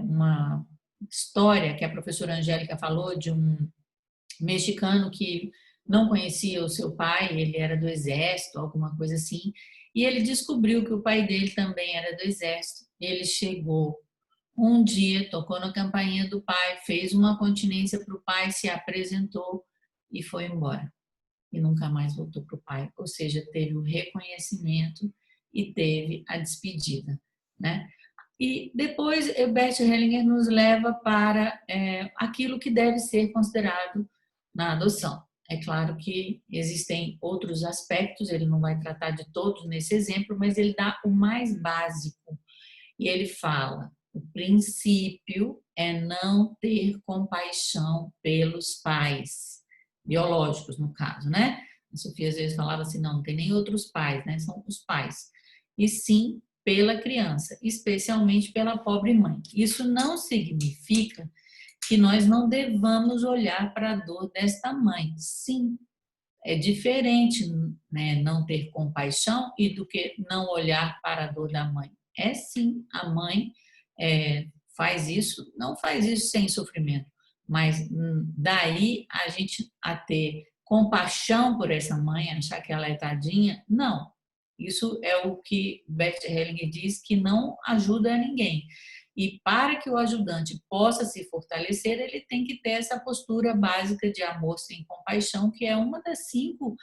uma história que a professora Angélica falou de um mexicano que não conhecia o seu pai, ele era do exército, alguma coisa assim, e ele descobriu que o pai dele também era do exército. Ele chegou um dia, tocou na campainha do pai, fez uma continência para o pai, se apresentou e foi embora. E nunca mais voltou para o pai. Ou seja, teve o reconhecimento e teve a despedida, né? E depois, Bert Hellinger nos leva para aquilo que deve ser considerado na adoção. É claro que existem outros aspectos, ele não vai tratar de todos nesse exemplo, mas ele dá o mais básico. E ele fala, o princípio é não ter compaixão pelos pais, biológicos no caso, né? A Sofia às vezes falava assim, não tem nem outros pais, né? São os pais. E sim pela criança, especialmente pela pobre mãe. Isso não significa que nós não devamos olhar para a dor desta mãe. Sim, é diferente, né, não ter compaixão e do que não olhar para a dor da mãe. É sim, a mãe faz isso, não faz isso sem sofrimento, mas daí a gente a ter compaixão por essa mãe, achar que ela é tadinha, não. Isso é o que Bert Hellinger diz que não ajuda a ninguém. E para que o ajudante possa se fortalecer, ele tem que ter essa postura básica de amor sem compaixão, que é uma das 5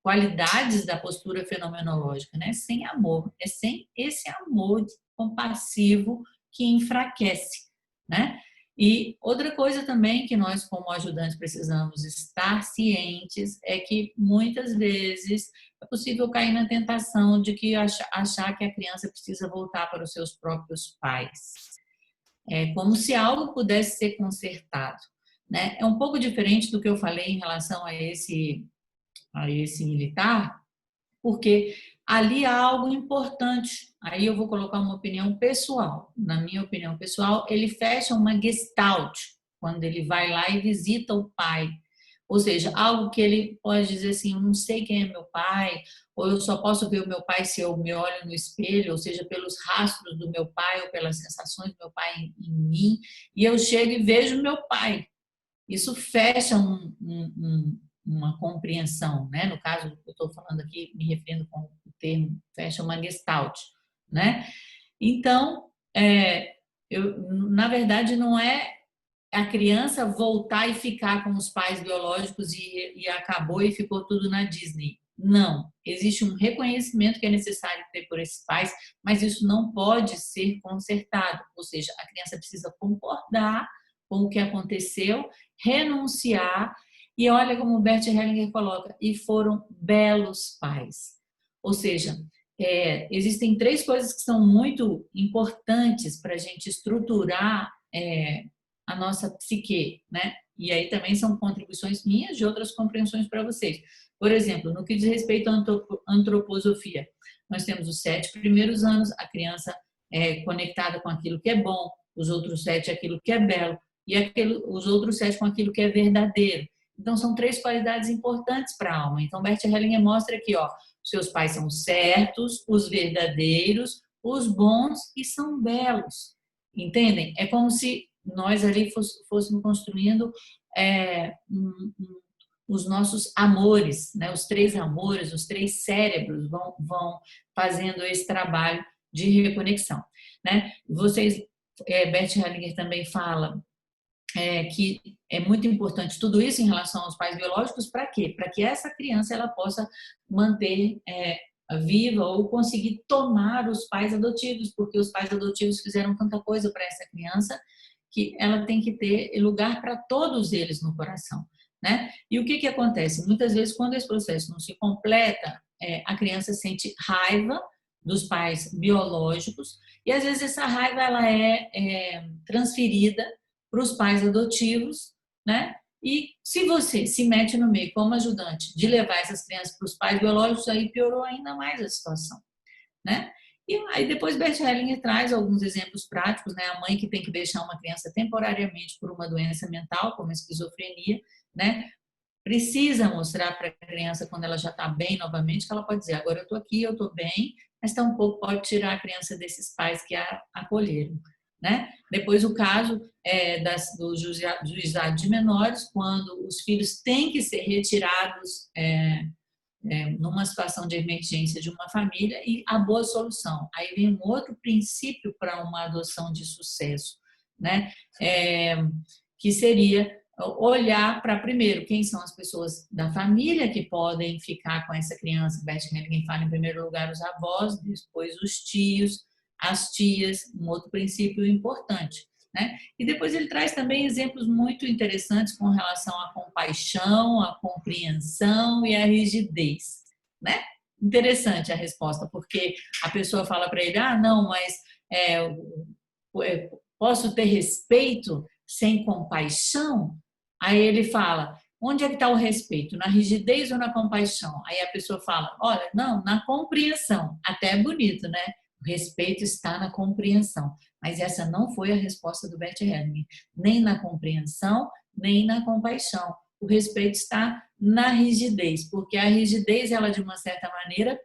qualidades da postura fenomenológica, né? Sem amor, é sem esse amor compassivo que enfraquece, né? E outra coisa também que nós, como ajudantes, precisamos estar cientes é que muitas vezes é possível cair na tentação de que achar que a criança precisa voltar para os seus próprios pais. É como se algo pudesse ser consertado, né? É um pouco diferente do que eu falei em relação a esse militar, porque ali há algo importante. Aí eu vou colocar uma opinião pessoal. Na minha opinião pessoal, ele fecha uma gestalt quando ele vai lá e visita o pai. Ou seja, algo que ele pode dizer assim, eu não sei quem é meu pai, ou eu só posso ver o meu pai se eu me olho no espelho, ou seja, pelos rastros do meu pai ou pelas sensações do meu pai em mim, e eu chego e vejo meu pai. Isso fecha uma compreensão, né? No caso, eu estou falando aqui, me referindo com o termo, fecha uma gestalt, né? Então, na verdade, não é a criança voltar e ficar com os pais biológicos e acabou e ficou tudo na Disney. Não, existe um reconhecimento que é necessário ter por esses pais, mas isso não pode ser consertado, ou seja, a criança precisa concordar com o que aconteceu, renunciar, e olha como o Bert Hellinger coloca, e foram belos pais. Ou seja, existem 3 coisas que são muito importantes para a gente estruturar a nossa psique, né? E aí também são contribuições minhas de outras compreensões para vocês. Por exemplo, no que diz respeito à antroposofia, nós temos os 7 primeiros anos, a criança conectada com aquilo que é bom, os outros 7 aquilo que é belo, e os outros 7 com aquilo que é verdadeiro. Então, são 3 qualidades importantes para a alma. Então, Bert Hellinger mostra aqui, ó, seus pais são certos, os verdadeiros, os bons e são belos. Entendem? É como se nós ali fôssemos construindo os nossos amores, né? Os 3 amores, os 3 cérebros vão fazendo esse trabalho de reconexão, né? Bert Hellinger também fala que é muito importante tudo isso em relação aos pais biológicos, para quê? Para que essa criança ela possa manter viva ou conseguir tomar os pais adotivos, porque os pais adotivos fizeram tanta coisa para essa criança que ela tem que ter lugar para todos eles no coração, né? E o que acontece? Muitas vezes, quando esse processo não se completa, a criança sente raiva dos pais biológicos e às vezes essa raiva ela é transferida para os pais adotivos, né? E se você se mete no meio como ajudante de levar essas crianças para os pais biológicos, aí piorou ainda mais a situação, né? E aí depois Bert Hellinger traz alguns exemplos práticos, né? A mãe que tem que deixar uma criança temporariamente por uma doença mental, como a esquizofrenia, né? Precisa mostrar para a criança quando ela já está bem novamente, que ela pode dizer, agora eu estou aqui, eu estou bem, mas tampouco pode tirar a criança desses pais que a acolheram, né? Depois o caso do juizado de menores, quando os filhos têm que ser retirados numa situação de emergência de uma família e a boa solução. Aí vem um outro princípio para uma adoção de sucesso, né? Que seria olhar para, primeiro, quem são as pessoas da família que podem ficar com essa criança. Bert Hellinger fala, em primeiro lugar, os avós, depois os tios, as tias, um outro princípio importante, né? E depois ele traz também exemplos muito interessantes com relação à compaixão, à compreensão e à rigidez, né? Interessante a resposta, porque a pessoa fala para ele, não, mas posso ter respeito sem compaixão? Aí ele fala, onde é que está o respeito? Na rigidez ou na compaixão? Aí a pessoa fala, olha, não, na compreensão. Até é bonito, né? O respeito está na compreensão. Mas essa não foi a resposta do Bert Hellinger. Nem na compreensão, nem na compaixão. O respeito está na rigidez, porque a rigidez, ela de uma certa maneira,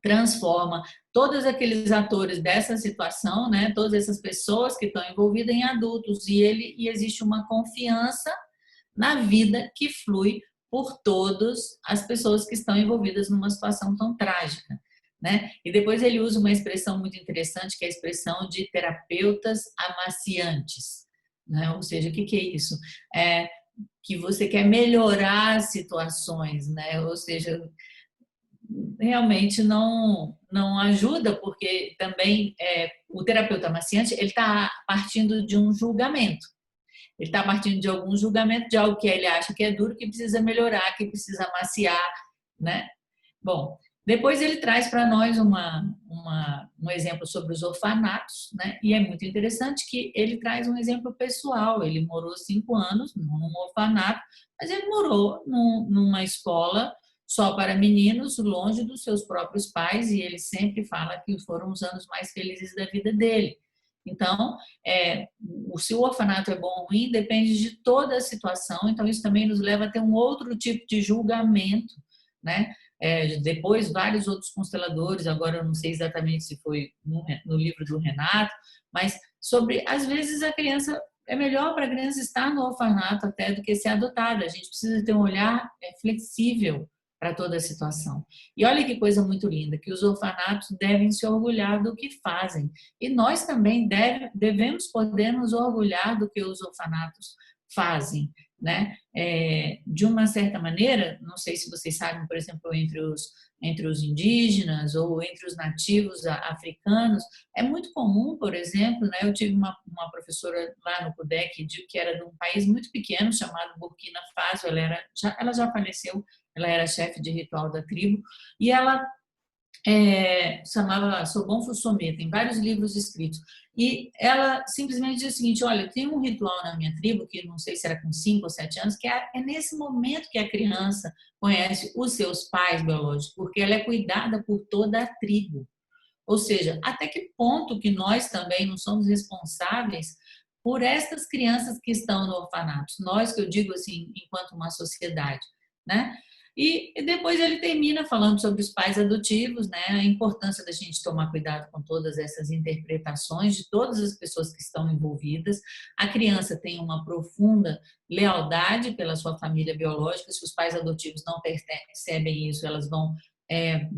transforma todos aqueles atores dessa situação, né, todas essas pessoas que estão envolvidas em adultos, e existe uma confiança na vida que flui por todas as pessoas que estão envolvidas numa situação tão trágica, né? E depois ele usa uma expressão muito interessante, que é a expressão de terapeutas amaciantes, né? Ou seja, o que é isso? É que você quer melhorar as situações, né? Ou seja, realmente não ajuda, porque também o terapeuta amaciante ele está partindo de um julgamento. Ele está partindo de algum julgamento de algo que ele acha que é duro, que precisa melhorar, que precisa amaciar, né? Bom, depois ele traz para nós um exemplo sobre os orfanatos, né? E é muito interessante que ele traz um exemplo pessoal. Ele morou 5 anos num orfanato, mas ele morou numa escola só para meninos, longe dos seus próprios pais, e ele sempre fala que foram os anos mais felizes da vida dele. Então, se o orfanato é bom ou ruim, depende de toda a situação, então isso também nos leva a ter um outro tipo de julgamento, né? Depois, vários outros consteladores, agora eu não sei exatamente se foi no livro do Renato, mas sobre, às vezes, é melhor para a criança estar no orfanato até do que ser adotada. A gente precisa ter um olhar flexível para toda a situação. E olha que coisa muito linda, que os orfanatos devem se orgulhar do que fazem. E nós também devemos poder nos orgulhar do que os orfanatos fazem, né? De uma certa maneira, não sei se vocês sabem, por exemplo, entre os indígenas ou entre os nativos africanos, é muito comum, por exemplo, né? Eu tive uma professora lá no CUDEC que era de um país muito pequeno chamado Burkina Faso, ela já faleceu, ela era chefe de ritual da tribo, e ela chamava Sobon Fossomé, tem vários livros escritos. E ela simplesmente diz o seguinte: olha, tem um ritual na minha tribo, que não sei se era com 5 ou 7 anos, que é nesse momento que a criança conhece os seus pais biológicos, porque ela é cuidada por toda a tribo. Ou seja, até que ponto que nós também não somos responsáveis por estas crianças que estão no orfanato? Nós, que eu digo assim, enquanto uma sociedade, né? E depois ele termina falando sobre os pais adotivos, né? A importância da gente tomar cuidado com todas essas interpretações de todas as pessoas que estão envolvidas. A criança tem uma profunda lealdade pela sua família biológica. Se os pais adotivos não percebem isso, é,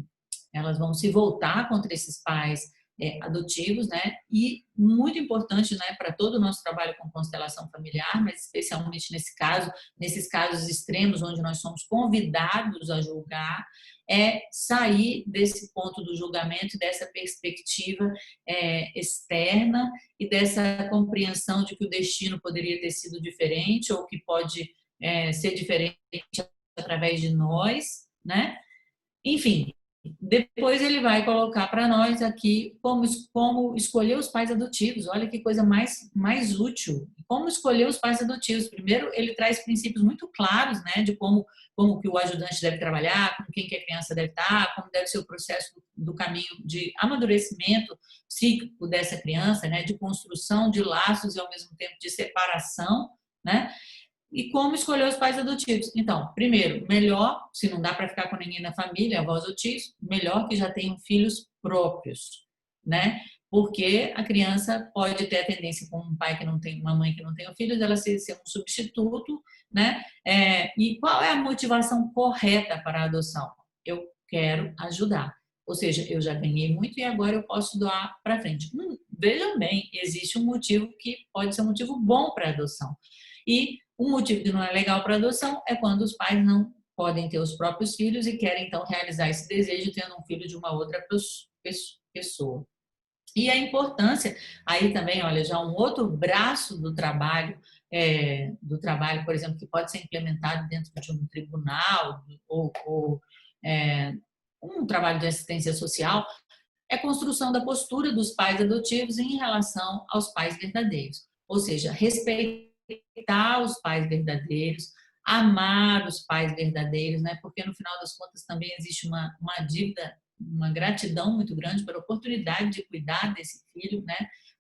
elas vão se voltar contra esses pais adotivos, né? E muito importante, né, para todo o nosso trabalho com constelação familiar, mas especialmente nesses casos extremos onde nós somos convidados a julgar, é sair desse ponto do julgamento, dessa perspectiva externa e dessa compreensão de que o destino poderia ter sido diferente ou que pode ser diferente através de nós, né? Enfim, depois ele vai colocar para nós aqui como escolher os pais adotivos. Olha que coisa mais útil. Como escolher os pais adotivos. Primeiro, ele traz princípios muito claros, né, de como que o ajudante deve trabalhar, com quem que a criança deve estar, como deve ser o processo do caminho de amadurecimento psíquico dessa criança, né, de construção de laços e ao mesmo tempo de separação, né? E como escolher os pais adotivos? Então, primeiro, melhor, se não dá para ficar com ninguém na família, avós ou tios, melhor que já tenham filhos próprios, né? Porque a criança pode ter a tendência com um pai que não tem, uma mãe que não tem filhos, ela ser um substituto, né? E qual é a motivação correta para a adoção? Eu quero ajudar. Ou seja, eu já ganhei muito e agora eu posso doar para frente. Vejam bem, existe um motivo que pode ser um motivo bom para a adoção. E um motivo que não é legal para adoção é quando os pais não podem ter os próprios filhos e querem então realizar esse desejo tendo um filho de uma outra pessoa. E a importância, aí também, olha, já um outro braço do trabalho, por exemplo, que pode ser implementado dentro de um tribunal ou um trabalho de assistência social, é a construção da postura dos pais adotivos em relação aos pais verdadeiros. Ou seja, respeitar os pais verdadeiros, amar os pais verdadeiros, né? Porque no final das contas também existe uma dívida, uma gratidão muito grande pela oportunidade de cuidar desse filho, né?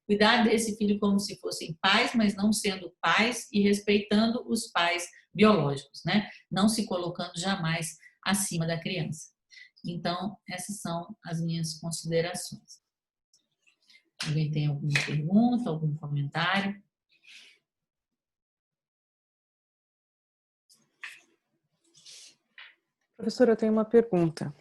Cuidar desse filho como se fossem pais, mas não sendo pais e respeitando os pais biológicos, né? Não se colocando jamais acima da criança. Então, essas são as minhas considerações. Alguém tem alguma pergunta, algum comentário? Professora, eu tenho uma pergunta.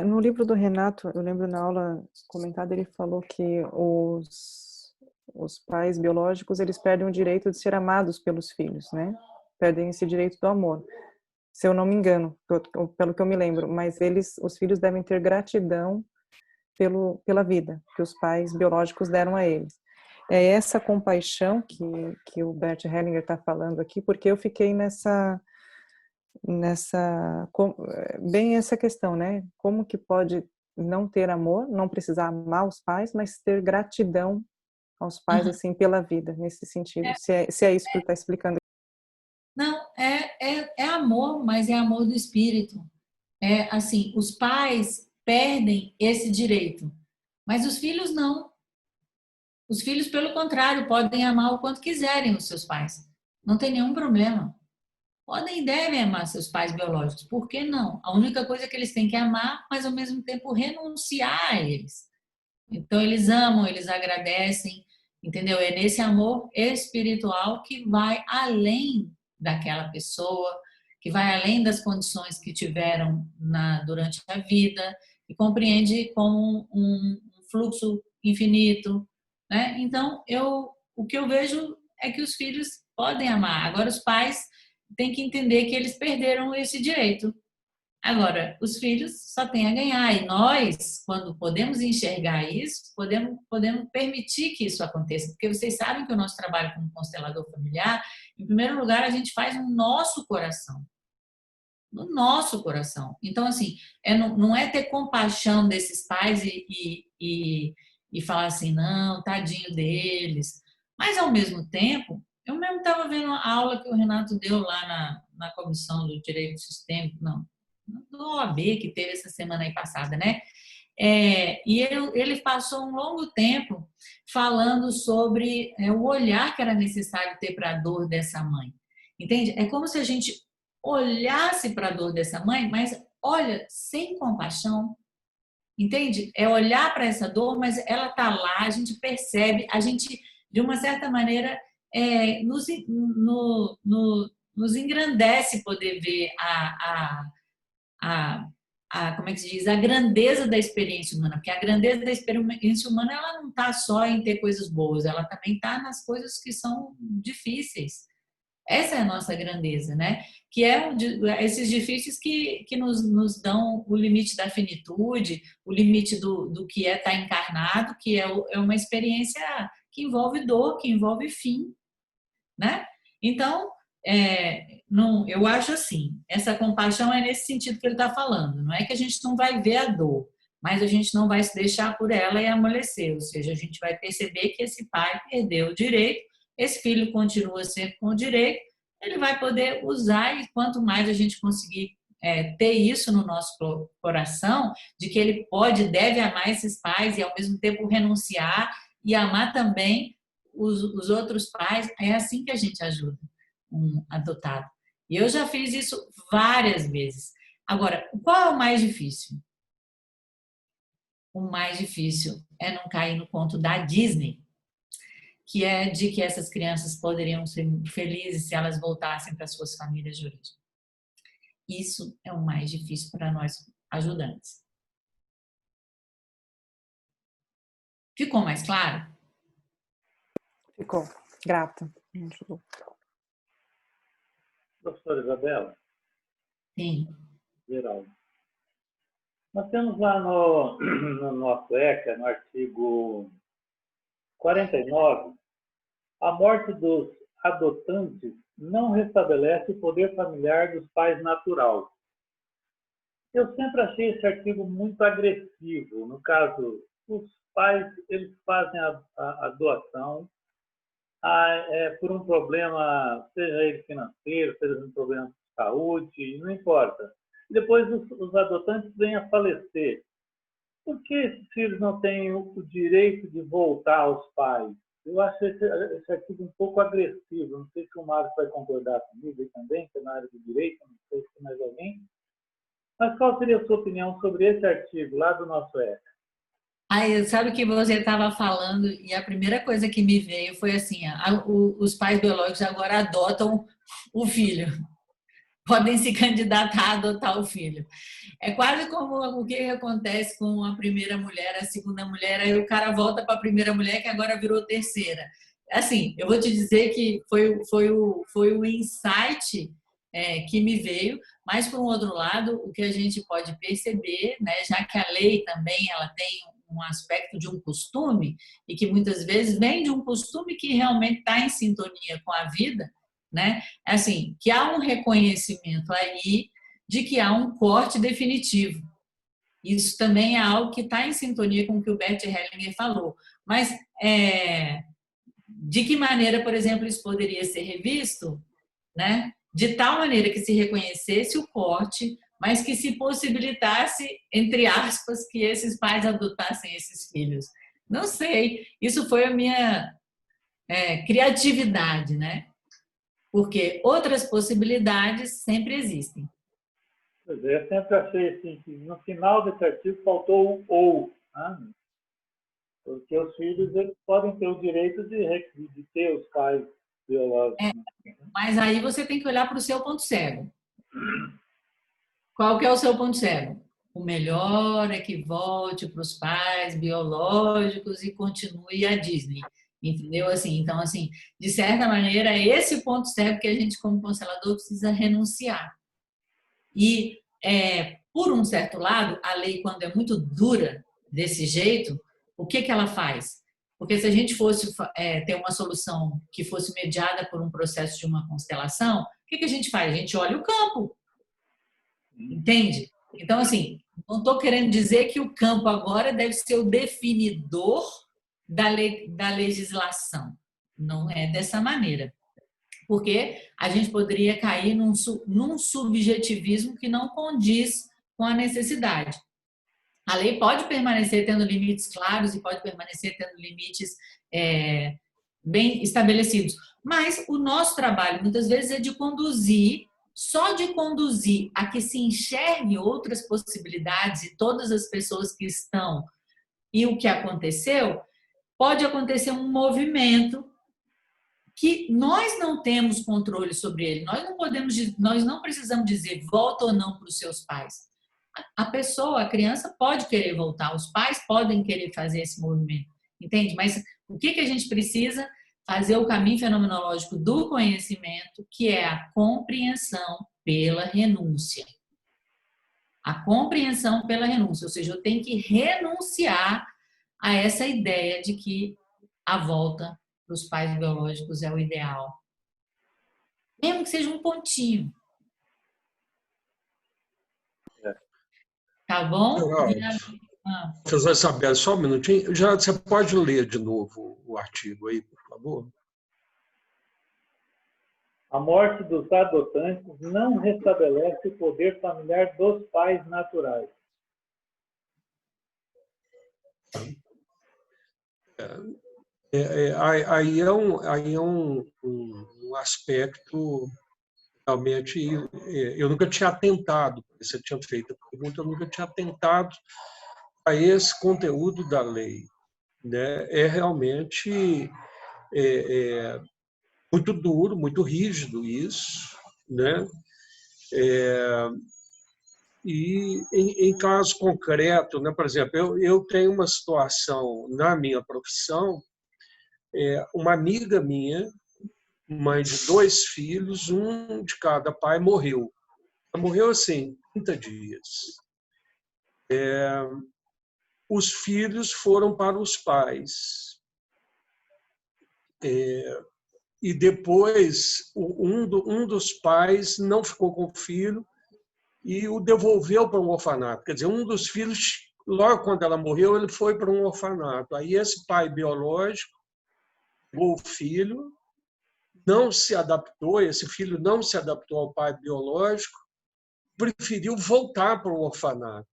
No livro do Renato, eu lembro na aula comentada, ele falou que os pais biológicos, eles perdem o direito de ser amados pelos filhos, né? Perdem esse direito do amor, se eu não me engano, pelo que eu me lembro. Mas os filhos devem ter gratidão pela vida que os pais biológicos deram a eles. É essa compaixão que o Bert Hellinger está falando aqui, porque eu fiquei bem essa questão, né? Como que pode não ter amor, não precisar amar os pais, mas ter gratidão aos pais, assim, pela vida, nesse sentido. Se é isso que ele está explicando. Não, é amor, mas é amor do espírito. Assim, os pais perdem esse direito, mas os filhos não. Os filhos, pelo contrário, podem amar o quanto quiserem os seus pais. Não tem nenhum problema. Podem e devem amar seus pais biológicos. Por que não? A única coisa que eles têm que amar, mas ao mesmo tempo renunciar a eles. Então, eles amam, eles agradecem, entendeu? É nesse amor espiritual que vai além daquela pessoa, que vai além das condições que tiveram durante a vida, e compreende como um fluxo infinito, né? Então, o que eu vejo é que os filhos podem amar. Agora, os pais têm que entender que eles perderam esse direito. Agora, os filhos só têm a ganhar. E nós, quando podemos enxergar isso, podemos permitir que isso aconteça. Porque vocês sabem que o nosso trabalho como constelador familiar, em primeiro lugar, a gente faz no nosso coração. no nosso coração. Então, assim, não é ter compaixão desses pais e falar assim, não, tadinho deles. Mas, ao mesmo tempo, eu mesmo estava vendo a aula que o Renato deu lá na Comissão do Direito Sistêmico, não, do OAB, que teve essa semana aí passada, né? E ele passou um longo tempo falando sobre o olhar que era necessário ter para a dor dessa mãe. Entende? É como se a gente olhasse para a dor dessa mãe, mas olha, sem compaixão. Entende? É olhar para essa dor, mas ela está lá, a gente percebe, a gente, de uma certa maneira, nos engrandece poder ver como é que se diz, a grandeza da experiência humana, porque a grandeza da experiência humana ela não está só em ter coisas boas, ela também está nas coisas que são difíceis. Essa é a nossa grandeza, né? Que esses difíceis que nos dão o limite da finitude, o limite do que é estar encarnado, que é uma experiência que envolve dor, que envolve fim, né? Então, não, eu acho assim, essa compaixão é nesse sentido que ele está falando. Não é que a gente não vai ver a dor, mas a gente não vai se deixar por ela e amolecer. Ou seja, a gente vai perceber que esse pai perdeu o direito, esse filho continua sempre com o direito, ele vai poder usar e quanto mais a gente conseguir ter isso no nosso coração, de que ele pode, deve amar esses pais e ao mesmo tempo renunciar e amar também os outros pais, é assim que a gente ajuda um adotado. E eu já fiz isso várias vezes. Agora, qual é o mais difícil? O mais difícil é não cair no conto da Disney, que é de que essas crianças poderiam ser felizes se elas voltassem para suas famílias de origem. Isso é o mais difícil para nós ajudantes. Ficou mais claro? Ficou. Grata. Professora Isabela? Sim. Geraldo. Nós temos lá no nosso ECA, no artigo 49, a morte dos adotantes não restabelece o poder familiar dos pais natural. Eu sempre achei esse artigo muito agressivo. No caso, os pais eles fazem a doação por um problema, seja ele financeiro, seja um problema de saúde, não importa. Depois os adotantes vêm a falecer. Por que esses filhos não têm o direito de voltar aos pais? Eu acho esse artigo um pouco agressivo. Não sei se o Marcos vai concordar comigo também, que é na área do direito, não sei se tem mais alguém. Mas qual seria a sua opinião sobre esse artigo lá do nosso ECA? Sabe o que você estava falando e a primeira coisa que me veio foi assim, os pais biológicos agora adotam o filho. Podem se candidatar a adotar o filho. É quase como o que acontece com a primeira mulher, a segunda mulher, aí o cara volta para a primeira mulher que agora virou terceira. Assim, eu vou te dizer que foi o insight que me veio, mas por um outro lado, o que a gente pode perceber, né, já que a lei também ela tem um aspecto de um costume e que muitas vezes vem de um costume que realmente está em sintonia com a vida, né? Assim, que há um reconhecimento aí de que há um corte definitivo. Isso também é algo que está em sintonia com o que o Bert Hellinger falou. Mas de que maneira, por exemplo, isso poderia ser revisto, né? De tal maneira que se reconhecesse o corte, mas que se possibilitasse, entre aspas, que esses pais adotassem esses filhos. Não sei, isso foi a minha criatividade, né? Porque outras possibilidades sempre existem. Pois é, eu sempre achei assim, que no final desse artigo faltou um ou, né? Porque os filhos eles podem ter o direito de ter os pais biológicos. Mas aí você tem que olhar para o seu ponto cego. Qual que é o seu ponto cego? O melhor é que volte para os pais biológicos e continue a Disney. Entendeu? Assim, então, assim, de certa maneira, é esse ponto cego que a gente, como constelador, precisa renunciar. E, por um certo lado, a lei, quando é muito dura desse jeito, o que ela faz? Porque se a gente fosse ter uma solução que fosse mediada por um processo de uma constelação, o que a gente faz? A gente olha o campo. Entende? Então, assim, não estou querendo dizer que o campo agora deve ser o definidor da legislação. Não é dessa maneira. Porque a gente poderia cair num subjetivismo que não condiz com a necessidade. A lei pode permanecer tendo limites claros e pode permanecer tendo limites bem estabelecidos, mas o nosso trabalho muitas vezes é de conduzir, só de conduzir a que se enxergue outras possibilidades e todas as pessoas que estão e o que aconteceu, pode acontecer um movimento que nós não temos controle sobre ele. Nós não precisamos dizer volta ou não para os seus pais. A pessoa, a criança pode querer voltar, os pais podem querer fazer esse movimento, entende? Mas o que a gente precisa? Fazer o caminho fenomenológico do conhecimento, que é a compreensão pela renúncia. A compreensão pela renúncia, ou seja, eu tenho que renunciar a essa ideia de que a volta para os pais biológicos é o ideal. Mesmo que seja um pontinho. Tá bom? Professor Isabel, só um minutinho. Já você pode ler de novo o artigo aí, por favor? A morte dos adotantes não restabelece o poder familiar dos pais naturais. Aí é um aspecto realmente. Eu nunca tinha atentado, você tinha feito a pergunta, eu nunca tinha atentado a esse conteúdo da lei, né? É realmente muito duro, muito rígido isso, né? E em caso concreto, né? Por exemplo, eu tenho uma situação na minha profissão, uma amiga minha, mãe de 2 filhos, um de cada pai, morreu. Ela morreu assim, 30 dias. Os filhos foram para os pais. E depois, um dos pais não ficou com o filho e o devolveu para um orfanato. Quer dizer, um dos filhos, logo quando ela morreu, ele foi para um orfanato. Aí esse pai biológico pegou o filho, não se adaptou, esse filho não se adaptou ao pai biológico, preferiu voltar para o orfanato.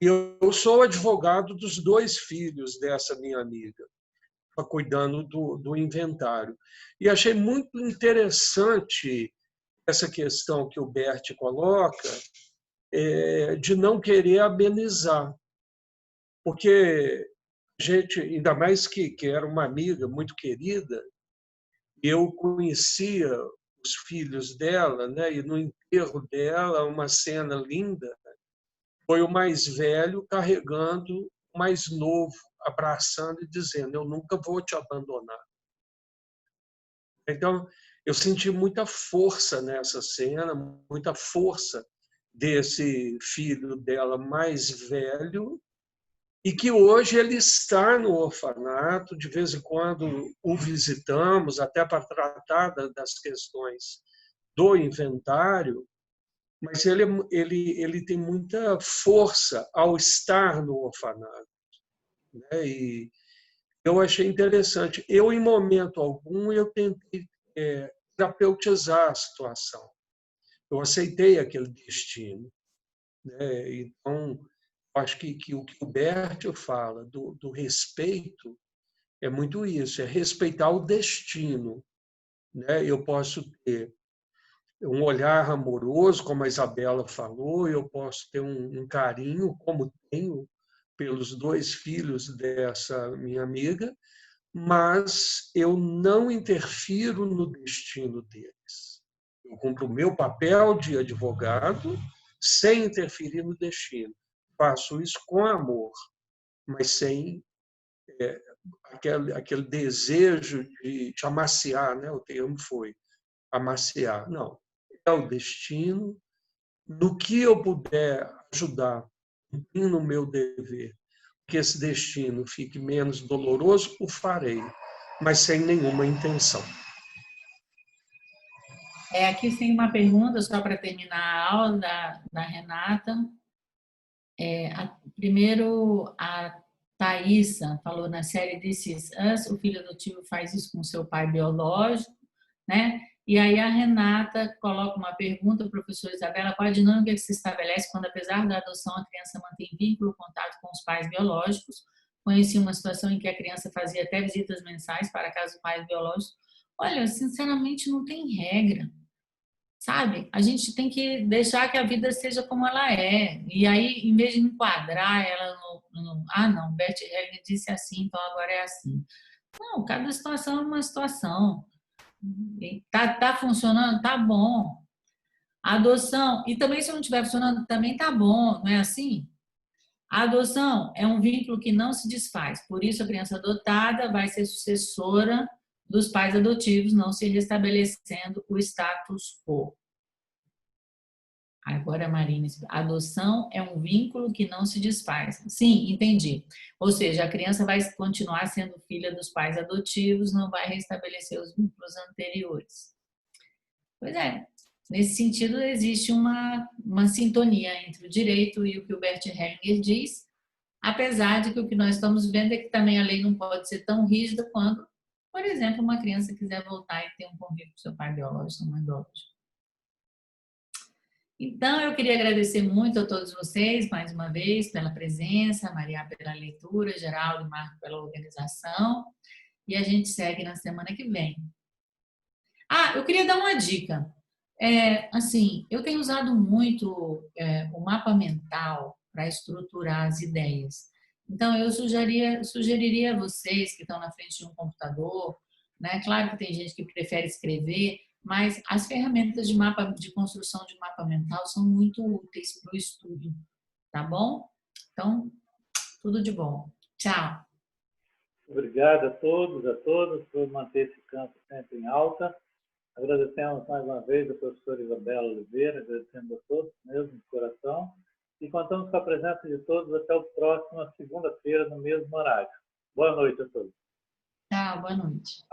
E eu sou advogado dos 2 filhos dessa minha amiga, cuidando do inventário. E achei muito interessante essa questão que o Bert coloca, de não querer amenizar. Porque a gente, ainda mais que era uma amiga muito querida, eu conhecia os filhos dela, né? E no enterro dela, uma cena linda, foi o mais velho carregando o mais novo, abraçando e dizendo: eu nunca vou te abandonar. Então, eu senti muita força nessa cena, muita força desse filho dela mais velho, e que hoje ele está no orfanato, de vez em quando o visitamos, até para tratar das questões do inventário, mas ele tem muita força ao estar no orfanato, né? E eu achei interessante. Eu, em momento algum, eu tentei terapeutizar a situação. Eu aceitei aquele destino, né? Então, acho que o que o Bert fala do respeito é muito isso, é respeitar o destino, né? Eu posso ter um olhar amoroso, como a Isabela falou, eu posso ter um carinho, como tenho pelos 2 filhos dessa minha amiga, mas eu não interfiro no destino deles. Eu cumpro o meu papel de advogado sem interferir no destino. Faço isso com amor, mas sem aquele desejo de amaciar, né? O termo foi amaciar. Não, é o destino. No que eu puder ajudar, no meu dever, que esse destino fique menos doloroso, o farei, mas sem nenhuma intenção. Aqui tem uma pergunta, só para terminar a aula, da Renata. Primeiro, a Thaísa falou na série This Is Us, o filho adotivo faz isso com seu pai biológico, né? E aí a Renata coloca uma pergunta, professora Isabela, qual a dinâmica que se estabelece quando, apesar da adoção, a criança mantém vínculo, contato com os pais biológicos? Conheci uma situação em que a criança fazia até visitas mensais para a casa dos pais biológicos. Olha, sinceramente, não tem regra, sabe? A gente tem que deixar que a vida seja como ela é. E aí, em vez de enquadrar ela não, Bert Hellinger disse assim, então agora é assim. Não, cada situação é uma situação. Tá funcionando? Tá bom. A adoção, e também se não estiver funcionando, também tá bom, não é assim? A adoção é um vínculo que não se desfaz, por isso a criança adotada vai ser sucessora dos pais adotivos, não se restabelecendo o status quo. Agora, Marina, a adoção é um vínculo que não se desfaz. Sim, entendi. Ou seja, a criança vai continuar sendo filha dos pais adotivos, não vai restabelecer os vínculos anteriores. Pois é, nesse sentido existe uma sintonia entre o direito e o que o Bert Hellinger diz, apesar de que o que nós estamos vendo é que também a lei não pode ser tão rígida quando, por exemplo, uma criança quiser voltar e ter um convívio com seu pai biológico ou mãe biológica. Então, eu queria agradecer muito a todos vocês, mais uma vez, pela presença, a Maria pela leitura, Geraldo e Marco pela organização, e a gente segue na semana que vem. Eu queria dar uma dica. Assim, eu tenho usado muito o mapa mental para estruturar as ideias. Então, eu sugeriria a vocês que estão na frente de um computador, né? Claro que tem gente que prefere escrever, mas as ferramentas de construção de mapa mental são muito úteis para o estudo, tá bom? Então, tudo de bom. Tchau. Obrigado a todas por manter esse campo sempre em alta. Agradecemos mais uma vez a professora Isabela Oliveira, agradecendo a todos mesmo de coração. E contamos com a presença de todos até a próxima segunda-feira, no mesmo horário. Boa noite a todos. Tchau, boa noite.